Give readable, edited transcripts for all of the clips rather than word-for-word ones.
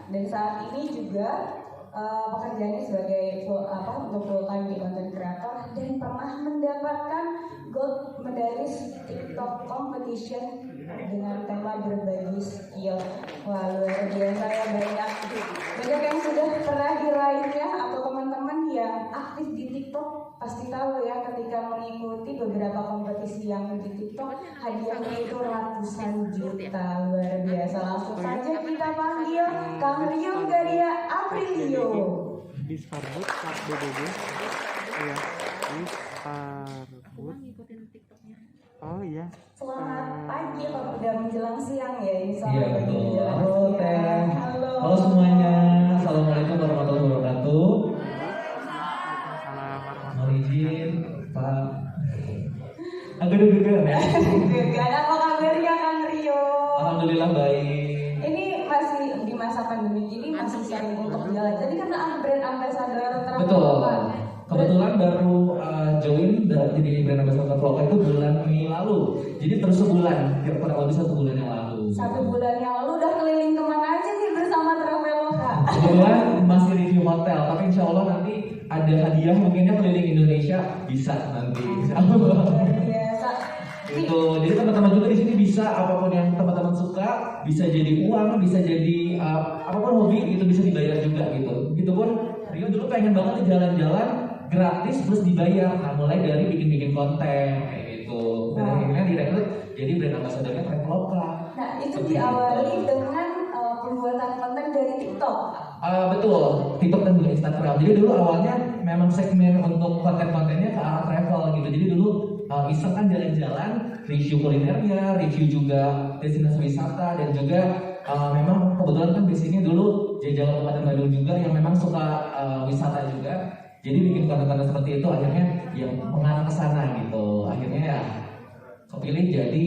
dan saat ini juga pekerjaannya sebagai untuk full time di content creator dan pernah mendapatkan gold medalist TikTok competition dengan tema berbagi skill. Wah, luar biasa ya, banyak yang sudah pernah diraihnya, atau teman-teman yang aktif di TikTok pasti tahu ya, ketika mengikuti beberapa kompetisi yang di TikTok hadiahnya itu ratusan juta. Luar biasa. Langsung saja kita panggil Kang Rio Garia Aprilio. Disfarbut Kak BBB. Iya, Disfarbut. Oh iya. Selamat pagi kalau udah menjelang siang ya. Ini Iya betul. Halo Teh. Halo. Halo semuanya. Assalamualaikum warahmatullahi wabarakatuh. Mohon izin Pak. Agak deg-degan ya. Deg-degan. Apa kabarnya Kang Rio? Alhamdulillah baik. Ini masih di masa pandemi gini masih sering untuk jalan. Jadi karena brand ambassador Traveloka. Betul. Kebetulan baru join jadi brand ambassador Traveloka itu bulan Mei lalu. Jadi terus sebulan, kurang lebih 1 bulan yang lalu. 1 bulan yang lalu udah keliling kemana aja nih bersama Traveloka? Kebetulan masih review hotel, tapi insya Allah nanti ada hadiah mungkinnya keliling Indonesia bisa nanti. Insya Allah. Biasa. Itu, jadi teman-teman juga di sini bisa apapun yang teman-teman suka, bisa jadi uang, bisa jadi apapun hobi itu bisa dibayar juga gitu. Begitupun Rio dulu pengen banget jalan-jalan gratis plus dibayar. Nah, mulai dari bikin-bikin konten kayak gitu. Dan akhirnya direkrut jadi brand ambassadornya Traveloka. Nah, itu diawali dengan pembuatan konten dari TikTok. Betul, TikTok dan juga Instagram. Jadi dulu awalnya memang segmen untuk konten-kontennya ke arah travel gitu. Jadi dulu iseng kan jalan-jalan, review kulinernya, review juga destinasi wisata, dan juga memang kebetulan kan di sini dulu jajaran Kabupaten Bandung juga yang memang suka wisata juga. Jadi bikin konten-konten seperti itu akhirnya yang mengarah ke sana gitu. Akhirnya ya kepilih jadi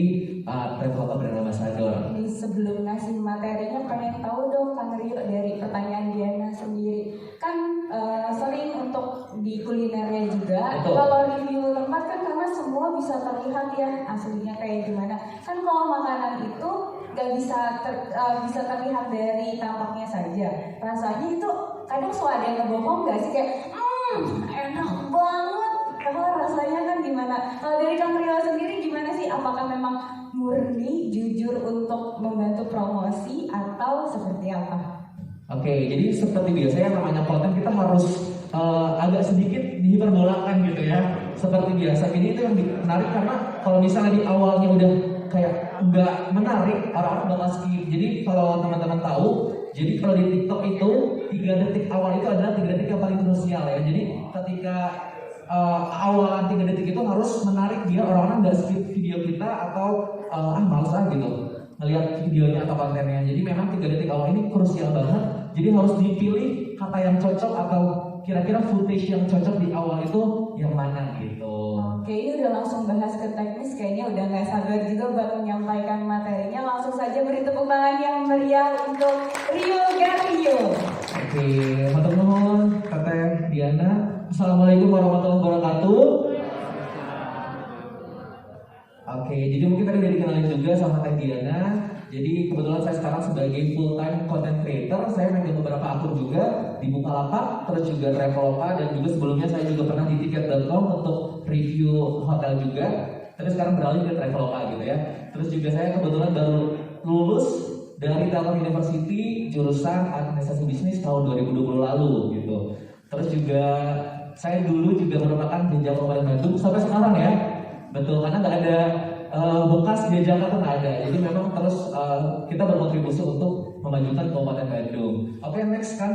Traveloka brand ambassador. Ini sebelum ngasih materinya pengen tahu dong Kang Rio dari pertanyaan Diana sendiri. Kan sering untuk di kulinernya juga. Betul. Kalau review tempat kan karena semua bisa terlihat ya aslinya kayak gimana. Kan kalau makanan itu gak bisa terlihat dari tampaknya saja. Rasanya itu kadang suka ada yang ngebohong gak sih, kayak enak banget. Kalau rasanya kan gimana? Kalau dari Kang Rio sendiri gimana sih? Apakah memang murni jujur untuk membantu promosi atau seperti apa? Oke, jadi seperti biasa yang namanya konten kita harus agak sedikit dihiperbolakan gitu ya. Seperti biasa, ini itu yang menarik karena kalau misalnya di awalnya udah kayak nggak menarik, orang-orang bakal skip. Jadi kalau teman-teman tahu, jadi kalau di TikTok itu 3 detik awal itu adalah 3 detik yang paling krusial ya. Jadi ketika awalan 3 detik itu harus menarik biar orang-orang nggak skip video kita atau males gitu melihat videonya atau kontennya. Jadi memang 3 detik awal ini krusial banget. Jadi harus dipilih kata yang cocok atau kira-kira footage yang cocok di awal itu yang mana gitu. Oke, ini udah langsung bahas ke teknis, kayaknya udah nggak sabar juga buat menyampaikan materinya. Langsung saja beri tepuk tangan yang meriah untuk Rio Gario. Oke, matur nuwun Teteh Diana. Assalamualaikum warahmatullahi wabarakatuh. Oke, jadi mungkin tadi udah dikenalin juga sama Teh Diana. Jadi kebetulan saya sekarang sebagai full time content creator, saya megang beberapa akun juga di Bukalapak, terus juga Traveloka, dan juga sebelumnya saya juga pernah di tiket.com untuk review hotel juga. Terus sekarang beralih ke Traveloka gitu ya. Terus juga saya kebetulan baru lulus dari Telkom University jurusan Administrasi Bisnis tahun 2020 lalu gitu. Terus juga saya dulu juga merupakan jenjang Kabupaten Bandung sampai sekarang ya. Betul, karena nggak ada bekas di Jakarta nggak ada. Jadi memang terus kita berkontribusi untuk memajukan Kabupaten Bandung. Oke, next kan.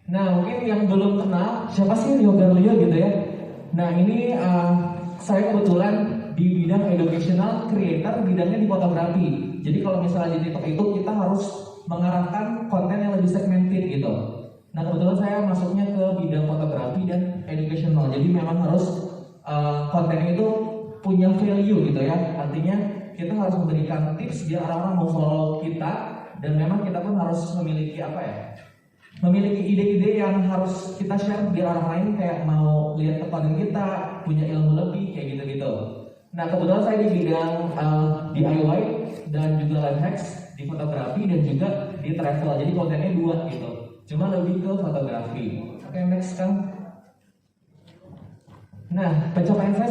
Nah, mungkin yang belum kenal siapa sih Rio Gario gitu ya. Nah, ini saya kebetulan di bidang educational creator, bidangnya di fotografi. Jadi kalau misalnya di TikTok itu kita harus mengarahkan konten yang lebih segmented gitu. Nah, kebetulan saya masuknya ke bidang fotografi dan educational. Jadi memang harus kontennya itu punya value gitu ya. Artinya kita harus memberikan tips biar orang-orang mau follow kita, dan memang kita pun harus memiliki memiliki ide-ide yang harus kita share biar orang lain kayak mau lihat ke konten kita, punya ilmu lebih kayak gitu-gitu. Nah, kebetulan saya di bidang DIY dan juga life hacks di fotografi dan juga di travel. Jadi kontennya dua gitu. Cuma lebih ke fotografi. Oke, next kan. Nah, pencapaian saya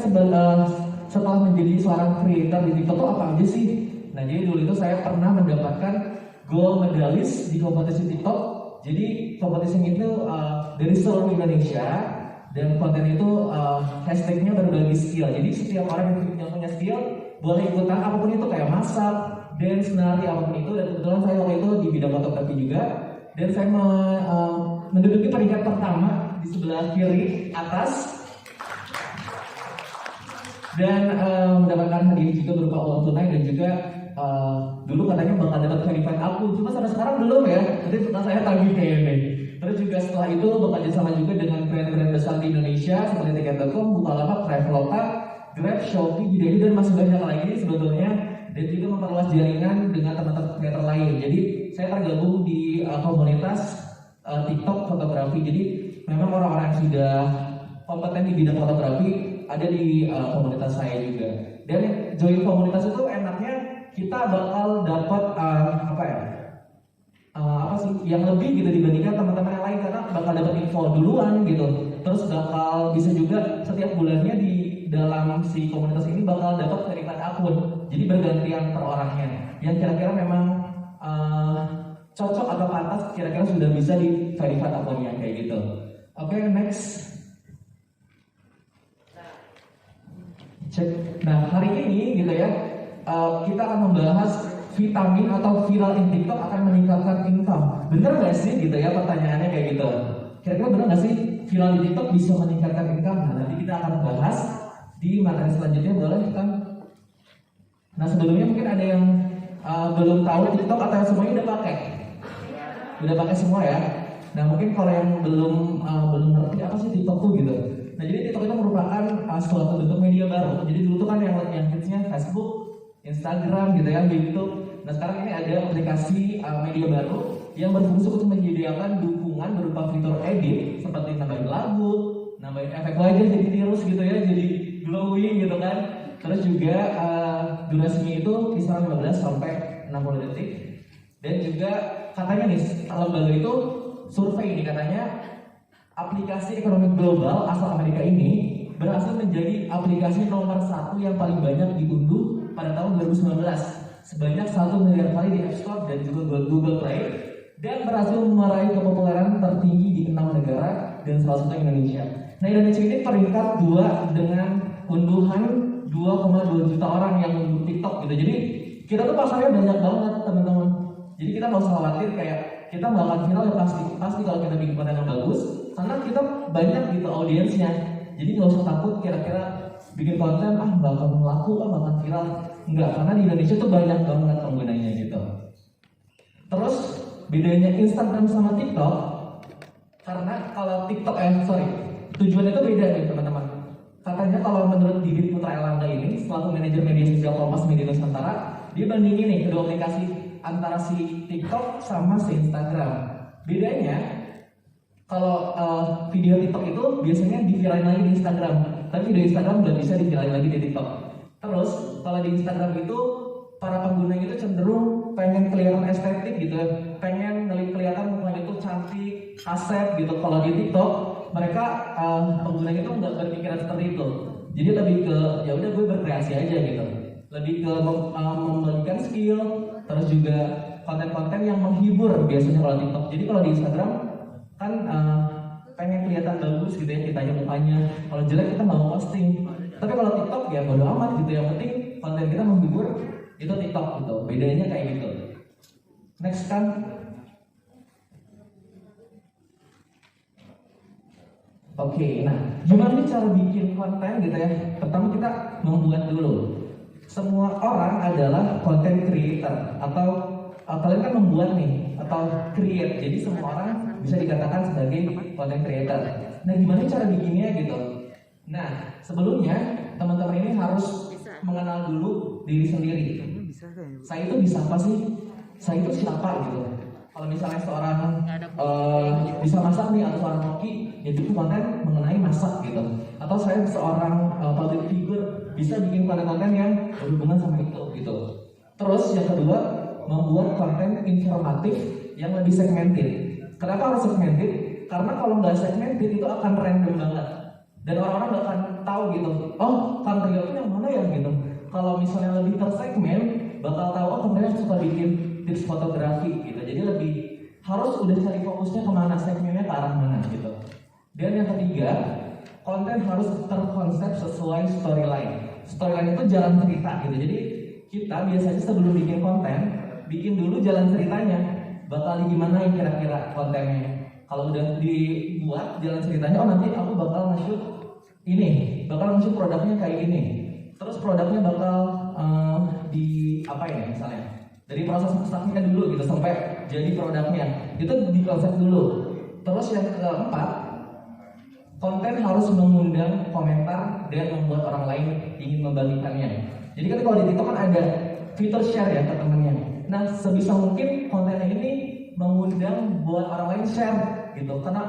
setelah menjadi seorang creator di TikTok itu apa aja sih? Nah, jadi dulu itu saya pernah mendapatkan gold medalist di kompetisi TikTok. Jadi kompetisi itu dari seluruh Indonesia dan konten itu hashtagnya berbagi skill. Jadi setiap orang yang punya skill boleh ikutan apapun itu, kayak masak, dance, nari, apapun itu. Dan kebetulan saya waktu itu di bidang fotografi juga. Dan saya menduduki peringkat pertama di sebelah kiri atas. Dan mendapatkan hadiah juga berupa uang tunai dan juga dulu katanya bakal dapat verified akun, cuma sampai sekarang belum ya. Nanti setelah saya tagih kayaknya. Terus juga setelah itu bekerja sama juga dengan brand-brand besar di Indonesia seperti Tiket.com, Bukalapak, Traveloka, Grab, Shopee, Jidai, dan masih banyak lagi sebetulnya. Dan juga memperluas jaringan dengan teman-teman creator lain. Jadi saya tergabung di komunitas TikTok fotografi. Jadi memang orang-orang yang sudah kompeten di bidang fotografi ada di komunitas saya juga. Dan join komunitas itu enaknya kita bakal dapat apa sih yang lebih gitu dibandingkan teman-teman yang lain, karena bakal dapat info duluan gitu. Terus bakal bisa juga setiap bulannya di dalam si komunitas ini bakal dapat verified akun. Jadi bergantian per orangnya. Yang kira-kira memang cocok atau pantas kira-kira sudah bisa di verified akunnya kayak gitu. Oke, next. Cek. Nah, hari ini gitu ya, kita akan membahas vitamin atau viral in TikTok akan meningkatkan income. Bener nggak sih gitu ya pertanyaannya kayak gitu? Kira-kira bener nggak sih viral di TikTok bisa meningkatkan income? Nah, nanti kita akan bahas di materi selanjutnya, boleh kan? Nah, sebelumnya mungkin ada yang belum tahu TikTok atau yang semuanya udah pakai? Udah pakai semua ya? Nah, mungkin kalau yang belum ngerti apa sih TikTok tuh gitu. Nah, jadi TikTok itu merupakan suatu bentuk media baru. Jadi dulu tuh kan yang hitsnya Facebook, Instagram gitu ya, YouTube. Nah, sekarang ini ada aplikasi media baru yang berfungsi untuk menyediakan dukungan berupa fitur edit seperti nambahin lagu, nambahin efek wajah jadi tirus gitu ya, jadi glowing gitu kan. Terus juga durasinya itu kisaran 15 sampai 60 detik. Dan juga katanya nih, lembaga itu survei ini katanya aplikasi ekonomi global asal Amerika ini berhasil menjadi aplikasi nomor 1 yang paling banyak diunduh pada tahun 2019 sebanyak 1 miliar kali di App Store dan juga Google Play, dan berhasil meraih kepopuleran tertinggi di 6 negara dan salah satunya Indonesia. Nah, Indonesia ini peringkat 2 dengan unduhan 2,2 juta orang yang unduh TikTok gitu. Jadi kita tuh pasarnya banyak banget teman-teman. Jadi kita nggak usah khawatir kayak kita nggak akan viral ya, pasti kalau kita bikin konten yang bagus, karena kita banyak gitu audiensnya. Jadi nggak usah takut kira-kira bikin konten bakal laku, bakal viral. Enggak, karena di Indonesia tuh banyak banget penggunanya gitu. Terus bedanya Instagram sama TikTok, karena kalau TikTok tujuannya itu beda nih teman-teman. Katanya kalau menurut Didit Putra Erlangga ini, selaku manajer media sosial Kompas Media Nusantara, dia bandingin nih kedua aplikasi antara si TikTok sama si Instagram. Bedanya, kalau video TikTok itu biasanya diviralin lagi di Instagram, tapi video Instagram udah bisa diviralin lagi di TikTok. Terus kalau di Instagram itu para pengguna itu cenderung pengen kelihatan estetik gitu, pengen kelihatan mukanya itu cantik, asep gitu. Kalau di TikTok mereka pengguna itu nggak berpikiran seperti itu. Jadi lebih ke ya udah gue berkreasi aja gitu, lebih ke membagikan skill, terus juga konten-konten yang menghibur biasanya kalau TikTok. Jadi kalau di Instagram kan pengen kelihatan bagus gitu ya kitanya mukanya, kalau jelek kita nggak mau posting. Tapi kalau TikTok ya bodo amat gitu, yang penting konten kita menghibur, itu TikTok gitu. Bedanya kayak gitu. Next kan. Oke, nah gimana nih cara bikin konten gitu ya? Pertama kita membuat dulu. Semua orang adalah content creator atau kalian kan membuat nih atau create. Jadi semua orang bisa dikatakan sebagai content creator. Nah, gimana cara bikinnya gitu? Nah, sebelumnya teman-teman ini harus mengenal dulu diri sendiri. Saya itu bisa apa sih? Saya itu siapa gitu? Kalau misalnya seorang bisa masak nih atau seorang hoki, ya itu konten mengenai masak gitu. Atau saya seorang public figure, bisa bikin konten-konten yang berhubungan sama itu gitu. Terus yang kedua, membuat konten informatif yang lebih segmented. Kenapa harus segmented? Karena kalau nggak segmented itu akan random banget. Dan orang-orang nggak akan tahu gitu, oh Kandria itu yang mana ya gitu. Kalau misalnya lebih tersegmen, bakal tahu oh Kandria suka bikin tips fotografi gitu. Jadi lebih harus udah cari fokusnya kemana, segmennya ke arah mana gitu. Dan yang ketiga, konten harus terkonsep sesuai storyline. Storyline itu jalan cerita gitu. Jadi kita biasanya sebelum bikin konten, bikin dulu jalan ceritanya. Bakal gimana yang kira-kira kontennya. Kalau udah dibuat jalan ceritanya, oh nanti aku bakal nge-shoot ini, bakal nge-shoot produknya kayak ini. Terus produknya bakal di apa ya misalnya, dari proses maksudnya dulu gitu sampai jadi produknya, itu dikonsep dulu. Terus yang keempat, konten harus mengundang komentar dan membuat orang lain ingin membagikannya. Jadi kan kalau di TikTok kan ada fitur share ya ke temennya. Nah sebisa mungkin kontennya ini mengundang buat orang lain share gitu. Karena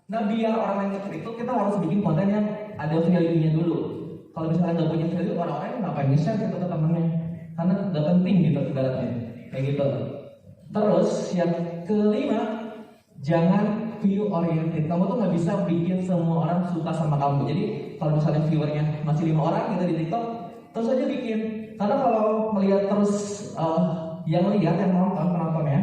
nah biar orang lain ngeklik itu kita harus bikin konten yang ada value-nya dulu. Kalau misalnya nggak punya value, orang-orang ngapain nge-share gitu ke temennya? Karena nggak penting gitu ibaratnya kayak gitu. Terus yang kelima, jangan view oriented. Kamu tuh nggak bisa bikin semua orang suka sama kamu. Jadi kalau misalnya viewernya masih 5 orang gitu di TikTok, terus aja bikin. Karena kalau melihat terus yang lihat, yang nonton penontonnya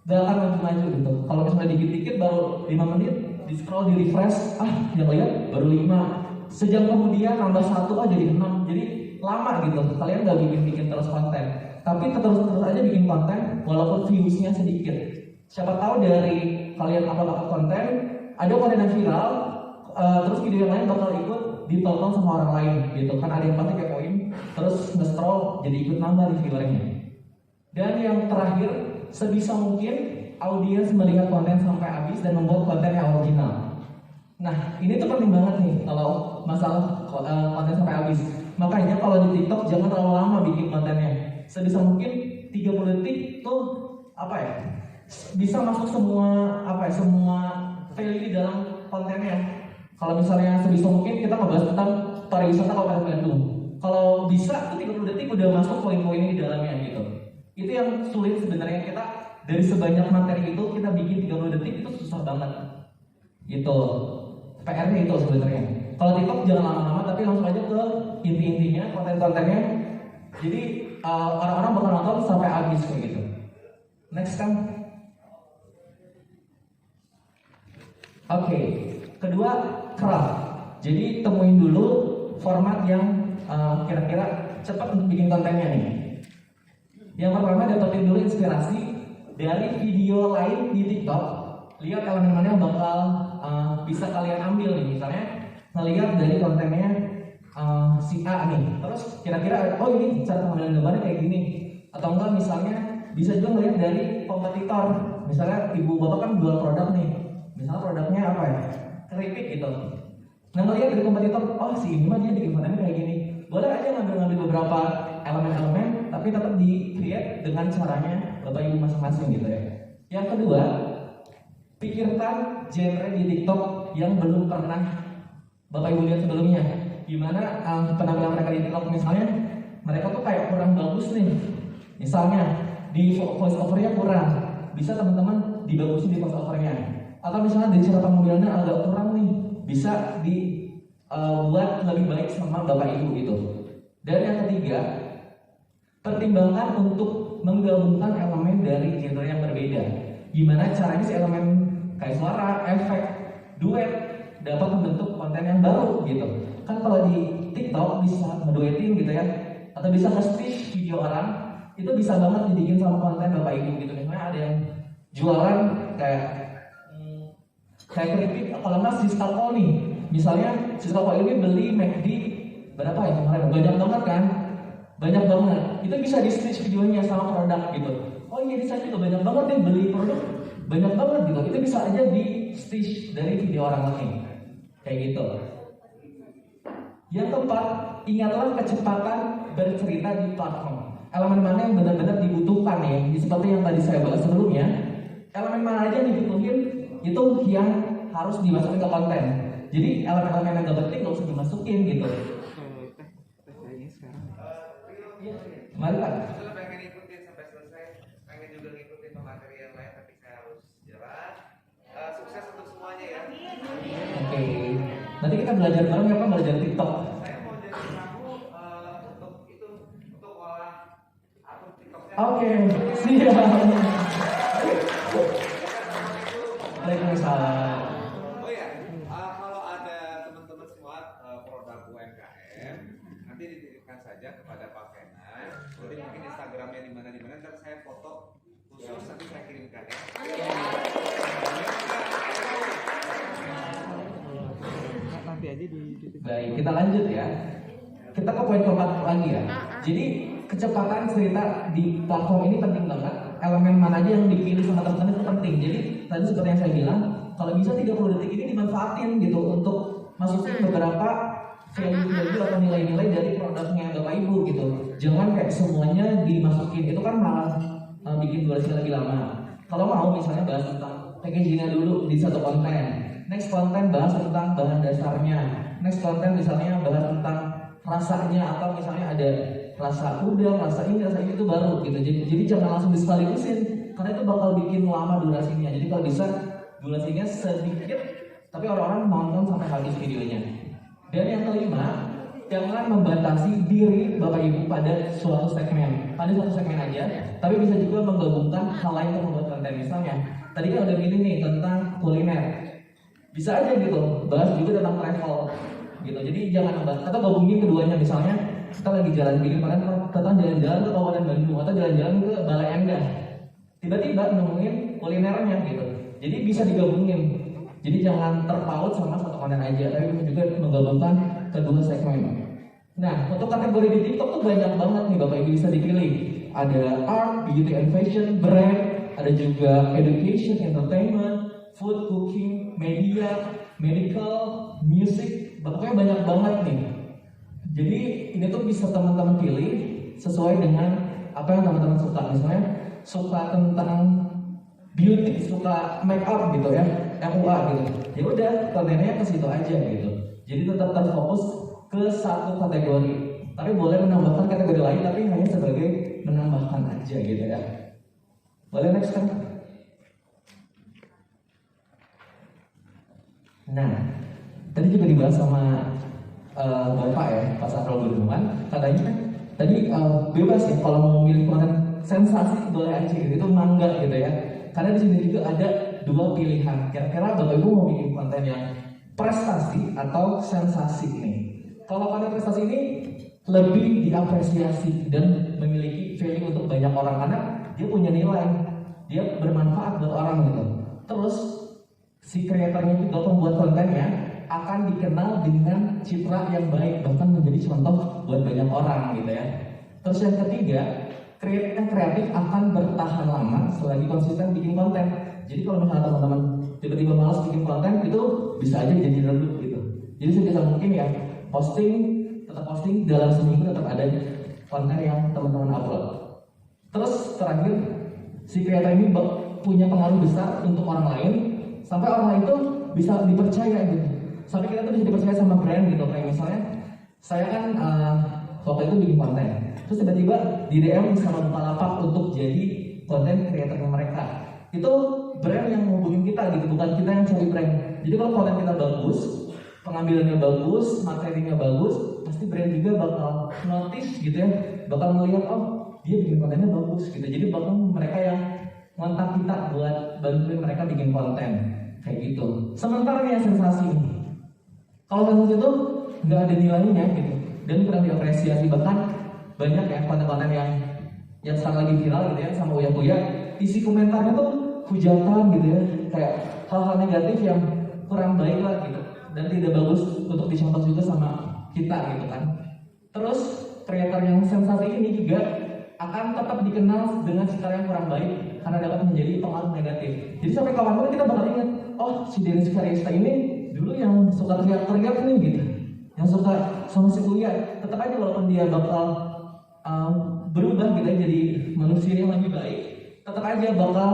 gak akan maju-maju gitu. Kalau misalnya dikit-dikit baru 5 menit, di scroll, di refresh, yang lihat baru 5. Sejam kemudian nambah 1, jadi 6. Jadi lama gitu. Kalian gak bikin terus konten. Tapi terus aja bikin konten walaupun viewsnya sedikit. Siapa tahu dari kalian upload konten, ada konten yang viral, terus video yang lain bakal ikut ditonton sama orang lain gitu. Kan ada yang pasti kepoin, terus nge-scroll jadi ikut nambah di viewernya. Dan yang terakhir, sebisa mungkin audiens melihat konten sampai habis dan membuat konten yang original. Nah, ini tuh penting banget nih kalau masalah konten sampai habis. Makanya kalau di TikTok jangan terlalu lama bikin kontennya. Sebisa mungkin 30 detik tuh bisa masuk semua semua value di dalam kontennya. Kalau misalnya sebisa mungkin kita ngebahas tentang pariwisata Kabupaten Bandung. Kalau bisa 30 detik udah masuk poin-poinnya di dalamnya gitu. Itu yang sulit sebenarnya, kita dari sebanyak materi itu kita bikin 30 detik itu susah banget. Gitu. PR-nya itu sebenarnya. Kalau TikTok jangan lama-lama tapi langsung aja ke inti-intinya, konten-kontennya. Jadi orang-orang bakal nonton sampai habis kayak gitu. Next kan. Oke. Kedua, craft. Jadi temuin dulu format yang kira-kira cepat untuk bikin kontennya nih. Yang pertama, dapetin dulu inspirasi dari video lain di TikTok. Lihat elemen mana yang bakal bisa kalian ambil nih. Misalnya ngelihat dari kontennya si A nih. Terus kira-kira oh ini cara pengambilan gambarnya kayak gini. Atau enggak misalnya bisa juga ngelihat dari kompetitor. Misalnya ibu bapak kan jual produk nih. Misalnya produknya apa ya? Keripik gitu. Nah ngelihat dari kompetitor, oh si ini mah dia bikin kontennya kayak gini. Boleh aja ngambil beberapa elemen-elemen, tapi tetap di-create dengan caranya Bapak Ibu masing-masing gitu ya. Yang kedua, pikirkan genre di TikTok yang belum pernah Bapak Ibu lihat sebelumnya. Gimana penampilan mereka di TikTok, misalnya mereka tuh kayak kurang bagus nih. Misalnya di voice overnya kurang, bisa teman-teman dibagusin di voice overnya. Atau misalnya dari cara pengambilannya agak kurang nih, bisa buat lebih baik sama Bapak Ibu gitu. Dan yang ketiga, pertimbangkan untuk menggabungkan elemen dari genre yang berbeda. Gimana caranya si elemen kayak suara, efek, duet dapat membentuk konten yang baru gitu. Kan kalau di TikTok bisa ngeduetin gitu ya, atau bisa nge-stitch video orang, itu bisa banget dibikin sama konten Bapak Ibu gitu. Misalnya ada yang jualan kayak keripik, kalau nggak Siska Kol nih. Misalnya Siska Kol ini beli McD berapa ya kemarin? Banyak banget kan? Banyak banget. Itu bisa di-stitch videonya sama produk gitu. Oh iya, di saya juga banyak banget nih beli produk. Banyak banget gitu. Itu bisa aja di-stitch dari video orang lain. Kayak gitu. Yang keempat, ingatlah kecepatan bercerita di platform. Elemen mana yang benar-benar dibutuhkan ya? Seperti yang tadi saya bahas sebelumnya. Elemen mana aja yang dibutuhin itu yang harus dimasukin ke konten. Jadi elemen-elemen yang gak penting gak usah dimasukin gitu. Mari Pak. Pengen ikutin sampai selesai, pengen juga ngikutin pemateri yang lain. Nanti kita belajar bareng ya Pak, belajar TikTok. Saya mau jadi kamu untuk olah akun TikToknya. Oke, siap. Waalaikumsalam. Oh ya, kalau ada teman-teman semua produk UMKM, nanti dititipkan saja kepada Pak Fenar. Nanti mungkin Instagramnya di mana, ntar saya foto khusus nanti saya kirimkan ya. Nanti aja di Baik, kita lanjut ya. Kita ke poin keempat lagi ya. Jadi kecepatan cerita di platform ini penting banget. Elemen mana aja yang dipilih sama teman-teman itu penting. Jadi tadi seperti yang saya bilang, kalau bisa 30 detik ini dimanfaatin gitu untuk masukin beberapa value atau nilai-nilai dari produknya Bapak Ibu gitu. Jangan kayak semuanya dimasukin, itu kan malah bikin durasi lebih lama. Kalau mau misalnya bahas tentang packagingnya dulu di satu konten, next konten bahas tentang bahan dasarnya, next konten misalnya bahas tentang rasanya, atau misalnya ada rasa udang, rasa ini, rasa itu baru gitu. Jadi jangan langsung disekalikusin, karena itu bakal bikin lama durasinya. Jadi kalau bisa durasinya sedikit, tapi orang-orang nonton sampai habis videonya. Dan yang kelima, jangan membatasi diri Bapak Ibu pada suatu segmen, pada satu segmen aja, tapi bisa juga menggabungkan hal lain untuk membuat konten. Misalnya, tadi kan udah gini nih tentang kuliner, bisa aja gitu, bahas juga tentang travel gitu. Jadi jangan membahas, atau gabungin keduanya. Misalnya kita lagi jalan bikin kalian tentang jalan-jalan ke Kabupaten Bandung atau jalan-jalan ke Balai Endah, tiba-tiba nemuin kulinernya gitu. Jadi bisa digabungin. Jadi jangan terpaut sama satu konten aja, tapi bisa juga menggabungkan kedua segmen. Nah, untuk kategori di TikTok tuh banyak banget nih Bapak Ibu bisa dipilih. Ada art, beauty and fashion, brand, ada juga education, entertainment, food, cooking, media, medical, music, pokoknya banyak banget nih. Jadi ini tuh bisa teman-teman pilih sesuai dengan apa yang teman-teman suka. Misalnya suka tentang beauty, suka make up gitu ya, MUA gitu. Ya udah, kontennya ke situ aja gitu. Jadi tetap terfokus ke satu kategori. Tapi boleh menambahkan kategori lain, tapi hanya sebagai menambahkan aja gitu ya. Boleh next kan? Nah, tadi juga dibahas sama Bapak ya, Pak Sahrul Gunawan. Katanya kan tadi bebas ya kalau mau milih konten sensasi boleh aja gitu, itu mangga gitu ya. Karena di sini juga ada dua pilihan. Kira-kira Bapak Ibu mau bikin konten yang prestasi atau sensasi nih? Kalau konten prestasi ini lebih diapresiasi dan memiliki value untuk banyak orang karena dia punya nilai, dia bermanfaat buat orang gitu. Terus si kreatornya juga pembuat kontennya akan dikenal dengan citra yang baik, bahkan menjadi contoh buat banyak orang gitu ya. Terus yang ketiga, kreatif akan bertahan lama selagi konsisten bikin konten. Jadi kalau misalnya teman-teman tiba-tiba malas bikin konten, itu bisa aja jadi redup gitu. Jadi sebisa mungkin ya tetap posting dalam seminggu tetap ada konten yang teman-teman upload. Terus terakhir, si kreator ini punya pengaruh besar untuk orang lain, sampai orang lain itu bisa dipercaya gitu. Sampai kita tuh bisa dipercaya sama brand gitu. Kayak misalnya saya kan waktu itu bikin konten, terus tiba-tiba di DM sama Bukalapak untuk jadi konten kreatornya mereka. Itu brand yang menghubungin kita gitu, bukan kita yang cari brand. Jadi kalau konten kita bagus, pengambilannya bagus, materinya bagus, pasti brand juga bakal notice gitu ya, bakal melihat oh dia bikin kontennya bagus gitu. Jadi bakal mereka yang kontak kita buat bantuin mereka bikin konten kayak gitu. Sementara yang sensasi, kalau sensasi itu nggak ada nilainya gitu dan kurang diapresiasi. Bahkan banyak ya konten-konten yang sekarang lagi viral gitu ya sama Uya-Uya, isi komentarnya tuh hujatan gitu ya, kayak hal-hal negatif yang kurang baik lah gitu dan tidak bagus untuk dicontoh juga sama kita gitu kan. Terus kreator yang sensasi ini juga akan tetap dikenal dengan citra yang kurang baik karena dapat menjadi pengaruh negatif. Jadi sampai kapan-kapan kita bakal ingat, oh si Dennis Karista ini dulu yang suka teriak-teriak nih gitu, yang suka sama si Uya. Tetap aja walaupun dia bakal berubah gitu ya, jadi manusia yang lebih baik, tetap aja bakal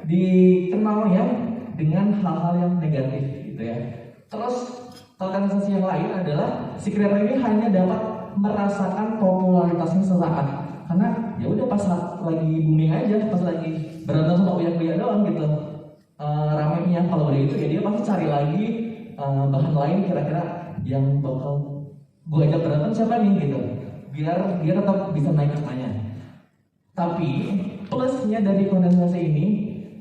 dikenalnya dengan hal-hal yang negatif gitu ya. Terus sensasi yang lain adalah si kreator ini hanya dapat merasakan popularitasnya sesaat, karena ya udah pas lagi booming aja, pas lagi berantem sama Uya doang gitu ramainya. Kalau udah itu ya dia pasti cari lagi bahan lain kira-kira yang bakal gue ajak berantem siapa nih gitu, biar dia tetap bisa naik namanya. Tapi plusnya dari kondensasi ini,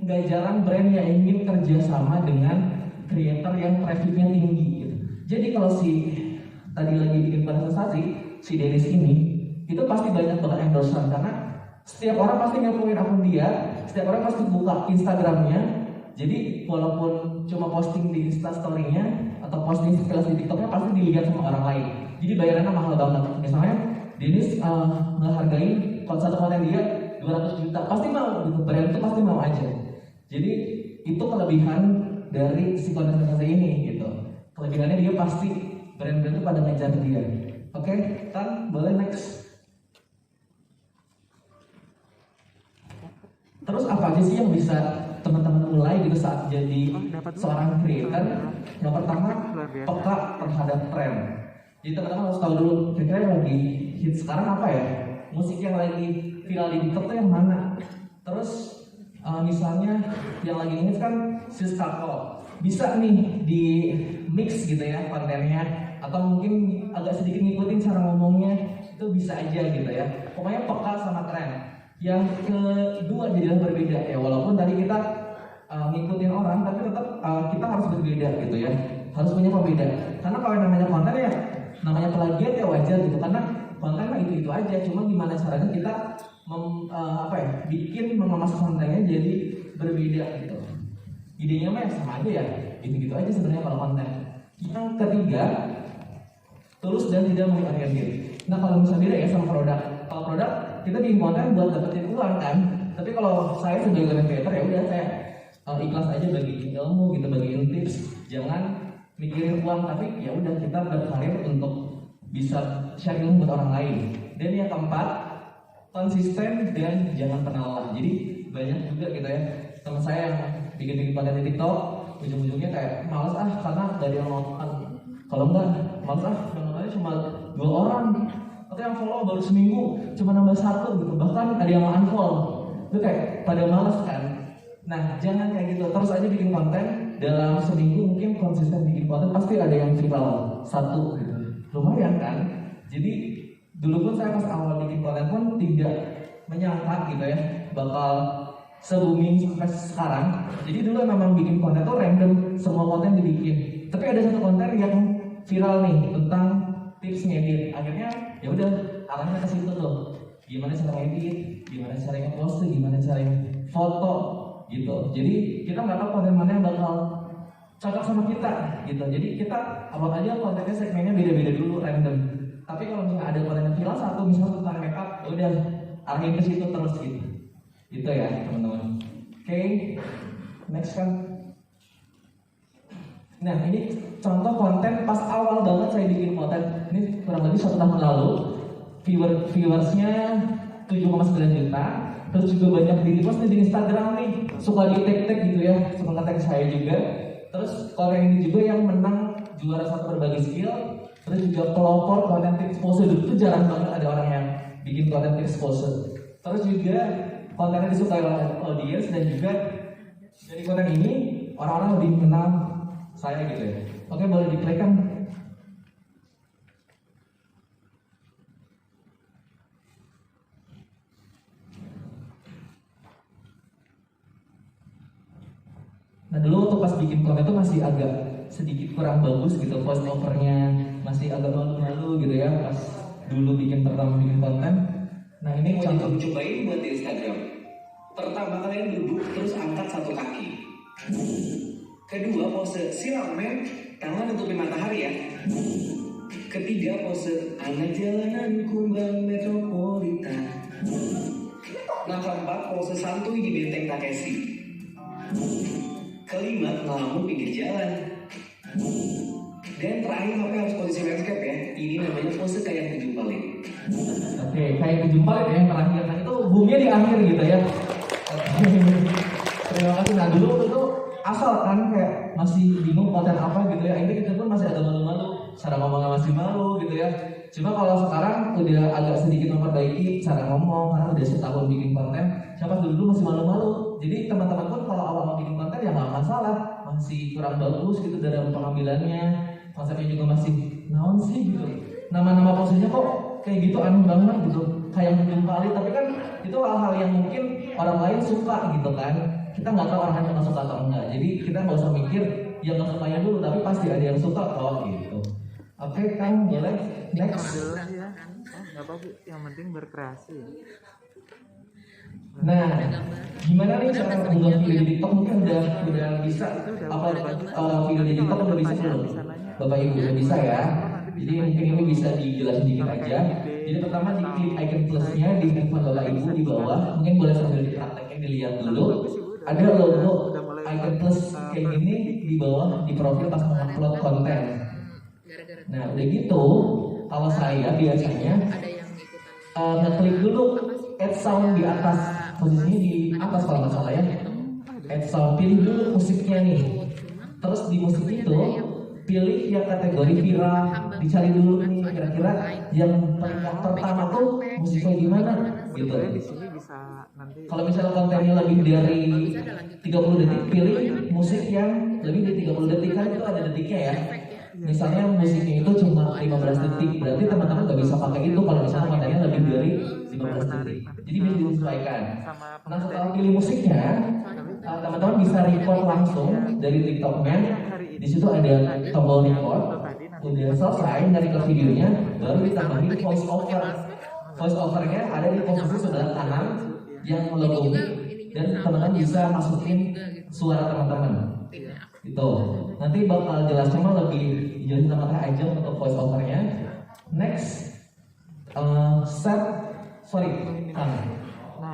nggak jarang brand yang ingin kerjasama dengan creator yang trafficnya tinggi gitu. Jadi kalau si tadi lagi bikin kondensasi, si Dennis ini itu pasti banyak banget endorsement, karena setiap orang pasti ngakuin akun dia, setiap orang pasti buka Instagramnya. Jadi walaupun cuma posting di Instastory-nya atau posting sekilas di TikTok-nya pasti dilihat sama orang lain. Jadi bayarannya mahal banget. Misalnya Dennis ngehargain satu konten dia 200 juta, pasti mau gitu, brand itu pasti mau aja. Jadi itu kelebihan dari si kondensasi ini gitu. Kelebihannya dia pasti brand-brand itu pada ngejar dia. Oke, Tan, boleh next. Terus apa aja sih yang bisa teman-teman mulai gitu saat jadi seorang creator? Yang pertama, peka terhadap tren. Jadi teman-teman harus tahu dulu kira-kira yang lagi hit sekarang apa ya? Musik yang lagi viral di TikTok tuh yang mana? Terus misalnya yang lagi hit kan Siska Call, bisa nih di mix gitu ya kontennya, atau mungkin agak sedikit ngikutin cara ngomongnya, itu bisa aja gitu ya. Pokoknya peka sama tren. Yang kedua jadilah berbeda ya, walaupun tadi kita ngikutin orang, tapi tetap kita harus berbeda gitu ya, harus punya pembeda. Karena kalau yang namanya konten ya, namanya plagiat ya wajar gitu, karena konten mah itu aja, cuma gimana caranya kita bikin mengemas kontennya jadi berbeda gitu. Idenya mah ya sama aja ya, gitu aja sebenarnya kalau konten. Yang ketiga, tulus dan tidak mengorientir. Nah kalau misalnya beda ya sama produk. Kalau produk kita bikin konten buat dapetin uang kan, tapi kalau saya sebagai content creator ya udah saya ikhlas aja bagiin ilmu gitu, bagiin tips, jangan mikirin uang, tapi ya udah kita berkarir untuk bisa share ilmu buat orang lain. Dan yang keempat, konsisten dan jangan pernah lelah. Jadi banyak juga gitu ya teman saya yang bikin konten di TikTok, ujung-ujungnya kayak males karena gak ada yang nonton. Kalau enggak males nontonnya cuma 2 orang, atau yang follow baru seminggu cuma nambah 1 gitu, bahkan ada yang unfollow. Itu kayak pada males kan. Nah jangan kayak gitu, terus aja bikin konten. Dalam seminggu mungkin konsisten bikin konten, pasti ada yang viral 1 gitu, lumayan kan. Jadi dulu pun saya pas awal bikin konten pun tidak menyangka gitu ya bakal se-booming sampai sekarang. Jadi dulu memang bikin konten tuh random, semua konten dibikin. Tapi ada satu konten yang viral nih tentang tips ngedit. Akhirnya ya udah arahnya ke situ tuh. Gimana cara ngedit, gimana cara nge-post, gimana cara foto gitu. Jadi kita nggak tahu konten mana yang bakal cocok sama kita gitu. Jadi kita upload aja kontennya, segmennya beda-beda dulu, random. Tapi kalau misalnya ada konten yang viral satu, misalnya tentang makeup, ya udah arahin ke situ terus gitu. Itu ya teman-teman. Oke, next kan. Nah ini contoh konten pas awal banget saya bikin konten. Ini kurang lebih 1 tahun lalu. Viewersnya 7,9 juta. Terus juga banyak di repost di Instagram nih. Suka di tag gitu ya, suka nge-tag saya juga. Terus konten ini juga yang menang juara 1 berbagi skill. Terus juga pelopor konten tips pose. Itu jarang banget ada orang yang bikin konten tips pose. Terus juga kontennya disukai oleh audiens, dan juga dari konten ini orang-orang lebih kenal saya gitu ya. Oke, boleh di-play kan? Nah dulu waktu pas bikin konten itu masih agak sedikit kurang bagus gitu, voice overnya masih agak malu-malu gitu ya pas dulu pertama bikin konten. Nah ini contoh cobain buat di Instagram. Pertama kalian duduk terus angkat 1 kaki. Kedua pose silang men, tangan tutupin matahari ya. Ketiga pose anak jalanan kumbang metropolitan. Nah keempat pose santuy di benteng Takeshi. Kelima ngelamun pinggir jalan. Dan terakhir HP harus posisi landscape ya. Ini namanya pose kayak 7 palit. Oke, kayak 7 palit ya yang terakhir. Nah itu boomnya di akhir gitu ya. Terima kasih. Nah dulu itu asal kan kayak masih bingung konten apa gitu ya. Ini kita pun masih agak malu-malu, cara ngomongnya masih malu gitu ya. Cuma kalau sekarang udah agak sedikit memperbaiki cara ngomong, karena udah setahun bikin konten. Siapa dulu masih malu-malu. Jadi teman-teman pun kalau awal bikin konten konten ya nggak masalah, masih kurang bagus gitu dalam pengambilannya, konsepnya juga masih naon sih gitu, nama-nama posenya kok kayak gitu aneh banget gitu, kayak menjumpali, tapi kan itu hal-hal yang mungkin orang lain suka gitu kan, kita nggak tahu orang lain suka atau enggak, jadi kita nggak usah mikir yang nggak sukanya dulu, tapi pasti ada yang suka kok gitu. Oke kan, boleh next. Adalah ya, nggak apa-apa, yang penting berkreasi. Nah, gimana nih cara mengunggah video di TikTok? Mungkin udah bisa apa video di TikTok udah bisa belum? Bapak Ibu udah bisa ya. Jadi mungkin ini bisa dijelasin dikit aja. Jadi pertama di klik icon plusnya di handphone Bapak Ibu di bawah. Mungkin boleh sambil dipraktekin dilihat dulu. Ada logo icon plus kayak gini di bawah di profil pas mengupload konten. Nah udah gitu, kalau saya biasanya ngeklik dulu add sound di atas, posisinya di atas kalau nggak salah ya. Add sound, pilih dulu musiknya nih. Terus di musik itu pilih yang kategori viral, dicari dulu nih kira-kira yang peringkat pertama tuh musiknya gimana gitu. Di sini bisa nanti. Kalau misalnya kontennya lebih dari 30 detik, pilih musik yang lebih dari 30 detik, kan itu ada detiknya ya. Misalnya musiknya itu cuma 15 detik, berarti teman-teman nggak bisa pakai itu kalau misalnya kontennya lebih dari 15 detik. Jadi bisa disesuaikan. Nah setelah pilih musiknya, teman-teman bisa record langsung dari TikToknya. Di situ ada tombol record. Udah selesai dari ke videonya, baru ditambahin voice over. Voice overnya ada di posisi sebelah kanan yang melengkapi, dan teman-teman bisa masukin suara teman-teman. Itu nanti bakal jelasnya mah lebih jelas sama Teh aja untuk voice overnya. Next, Nah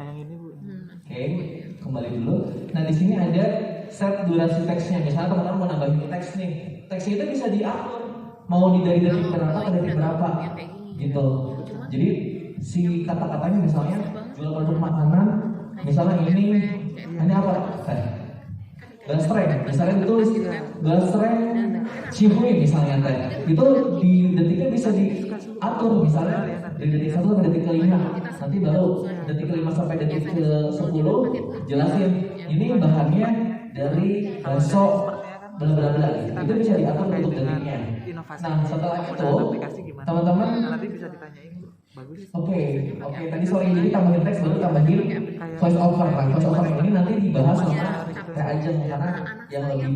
yang ini Bu. Oke, kembali dulu. Nah di sini ada set durasi teksnya. Misalnya teman-teman mau nambahin teks nih, teksnya itu bisa diatur mau dari detik berapa ke detik berapa, gitu. Jadi si kata-katanya misalnya jual produk makanan, misalnya ini apa? Gasreng, misalnya ditulis gasreng Cihuy misalnya teh, itu di detiknya bisa diatur, misalnya dari detik 1 sampai detik ke-5, nanti baru detik ke-5 sampai detik ke-10 jelasin ini bahannya dari bakso bla bla bla, itu bisa diatur untuk detiknya. Nah setelah itu teman-teman Nanti bisa ditanyain Bu. Bagus. Oke, tadi sorry, jadi tambahin teks baru tambahin voice over lah. Voice over ini nanti dibahas sama Teh Ajeng karena yang lebih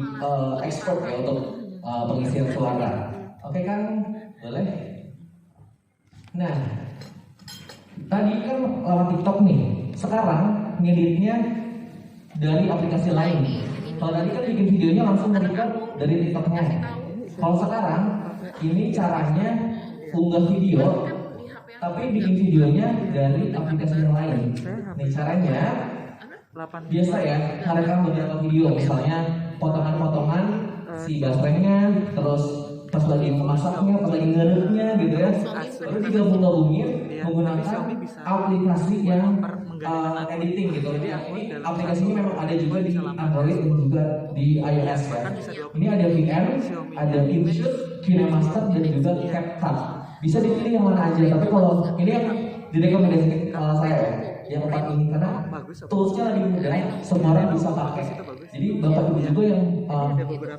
expert ya untuk pengisian suara. Oke kan, boleh? Nah, tadi kan lewat TikTok nih. Sekarang ngeditnya dari aplikasi lain. Kalau tadi kan bikin videonya langsung record dari TikToknya. Kalau sekarang ini caranya unggah video tapi bikin videonya dari aplikasi yang lain. Nih caranya biasa ya, merekam beberapa video, misalnya potongan-potongan si basrengnya, terus pas lagi memasaknya, pas lagi ngereknya gitu ya, lalu digabung-gabungin menggunakan aplikasi yang editing gitu. Ini aplikasinya memang ada juga di Android dan juga di iOS ya. Ini ada VM, ada InShoot, KineMaster dan juga CapCut. Bisa dipilih yang mana aja, tapi kalau ini yang direkomendasikan kalau saya ya, yang 4 ini karena toolsnya lebih mudah, semua orang bisa pakai. Jadi bapak ibu juga yang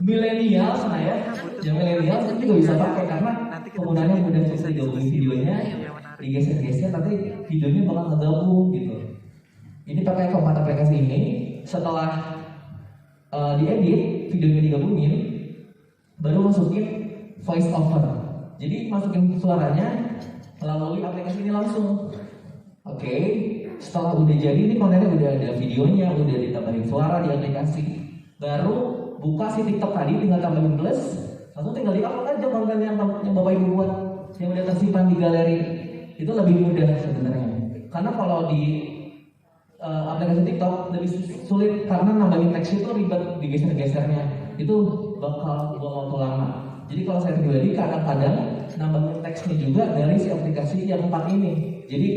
milenial ya, yang milenial itu juga bisa pakai karena penggunaannya mudah, bisa digabungin videonya, digeser-geser, nanti videonya bakal ngegabung gitu. Ini pakai keempat aplikasi ini, setelah diedit videonya digabungin, baru masukin voice over. Jadi masukin suaranya melalui aplikasi ini langsung. Oke, setelah udah jadi ini kontennya udah ada videonya, udah ditambahin suara di aplikasi. Baru buka si TikTok tadi, tinggal tambahin plus, langsung tinggal di-upload aja konten yang Bapak Ibu buat, yang udah tersimpan di galeri. Itu lebih mudah sebenarnya. Karena kalau di aplikasi TikTok lebih sulit karena nambahin teks itu ribet digeser-gesernya. Itu bakal buang waktu lama. Jadi kalau saya pribadi kadang-kadang nambahin teksnya juga dari si aplikasi yang 4 ini. Jadi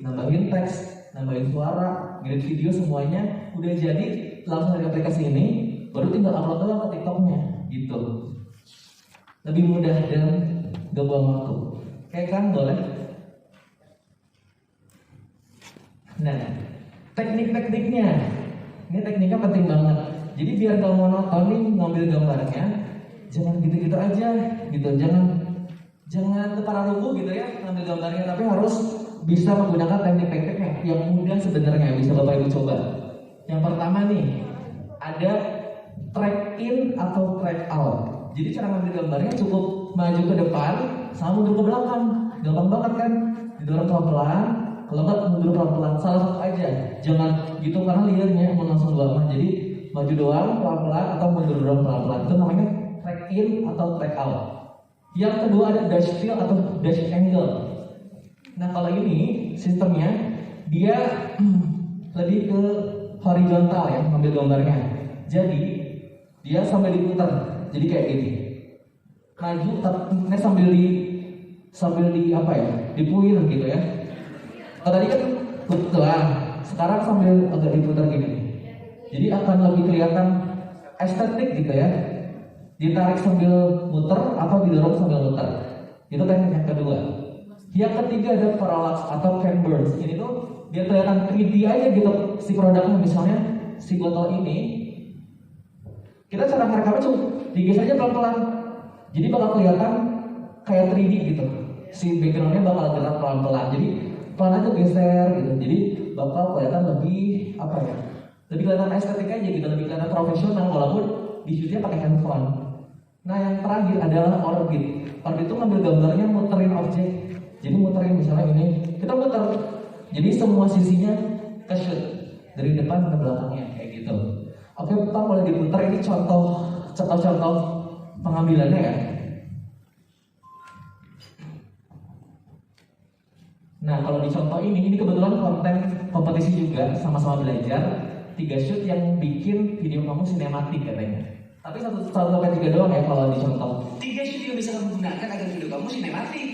nambahin teks, nambahin suara, ngedit video semuanya udah jadi langsung dari aplikasi ini, baru tinggal upload doang ke TikToknya gitu. Lebih mudah dan gak buang waktu. Kayak kan boleh. Nah, teknik-tekniknya ini tekniknya penting banget. Jadi biar gak monoton nih ngambil gambarnya, jangan gitu-gitu aja gitu, jangan terpararugu gitu ya ngambil gambarnya, tapi harus bisa menggunakan teknik-teknik yang mudah sebenarnya bisa Bapak Ibu coba. Yang pertama nih, ada track in atau track out. Jadi cara ngambil gambarnya cukup maju ke depan sama mundur ke belakang. Gampang banget kan? Didorong pelan-pelan, kalau nggak mundur pelan-pelan, salah satu aja. Jangan gitu karena liarnya mau langsung dua. Jadi maju doang pelan-pelan atau mundur doang pelan-pelan. Itu namanya track in atau track out. Yang kedua ada dash fill atau dash angle. Nah kalau ini sistemnya dia lebih ke horizontal ya ngambil gambarnya. Jadi dia sambil diputar. Jadi kayak gini. Maju tapi sambil di apa ya? Dipuir gitu ya. Kalau tadi kan betulan, sekarang sambil agak diputar gini. Jadi akan lebih kelihatan estetik gitu ya. Ditarik sambil muter atau didorong sambil muter. Itu teknik yang kedua. Yang ketiga ada parallax atau Ken Burns. Ini tuh dia kelihatan 3D aja gitu si produknya. Misalnya si botol ini, kita cara merekamnya cuma digeser aja pelan-pelan. Jadi bakal kelihatan kayak 3D gitu. Si backgroundnya bakal gerak pelan-pelan. Jadi pelan aja geser gitu. Jadi bakal kelihatan lebih apa ya? Lebih kelihatan estetik aja gitu, lebih kelihatan profesional walaupun di shootnya pakai handphone. Nah yang terakhir adalah orbit. Orbit itu ngambil gambarnya muterin objek. Jadi muterin misalnya ini, kita muter. Jadi semua sisinya ke shoot dari depan ke belakangnya kayak gitu. Oke, Pak boleh diputar, ini contoh pengambilannya ya. Nah kalau di contoh ini kebetulan konten kompetisi juga, sama-sama belajar. 3 shoot yang bikin video kamu sinematik katanya. Tapi 1 sampai 3 doang ya kalau di contoh. 3 shoot yang bisa kamu gunakan agar video kamu sinematik.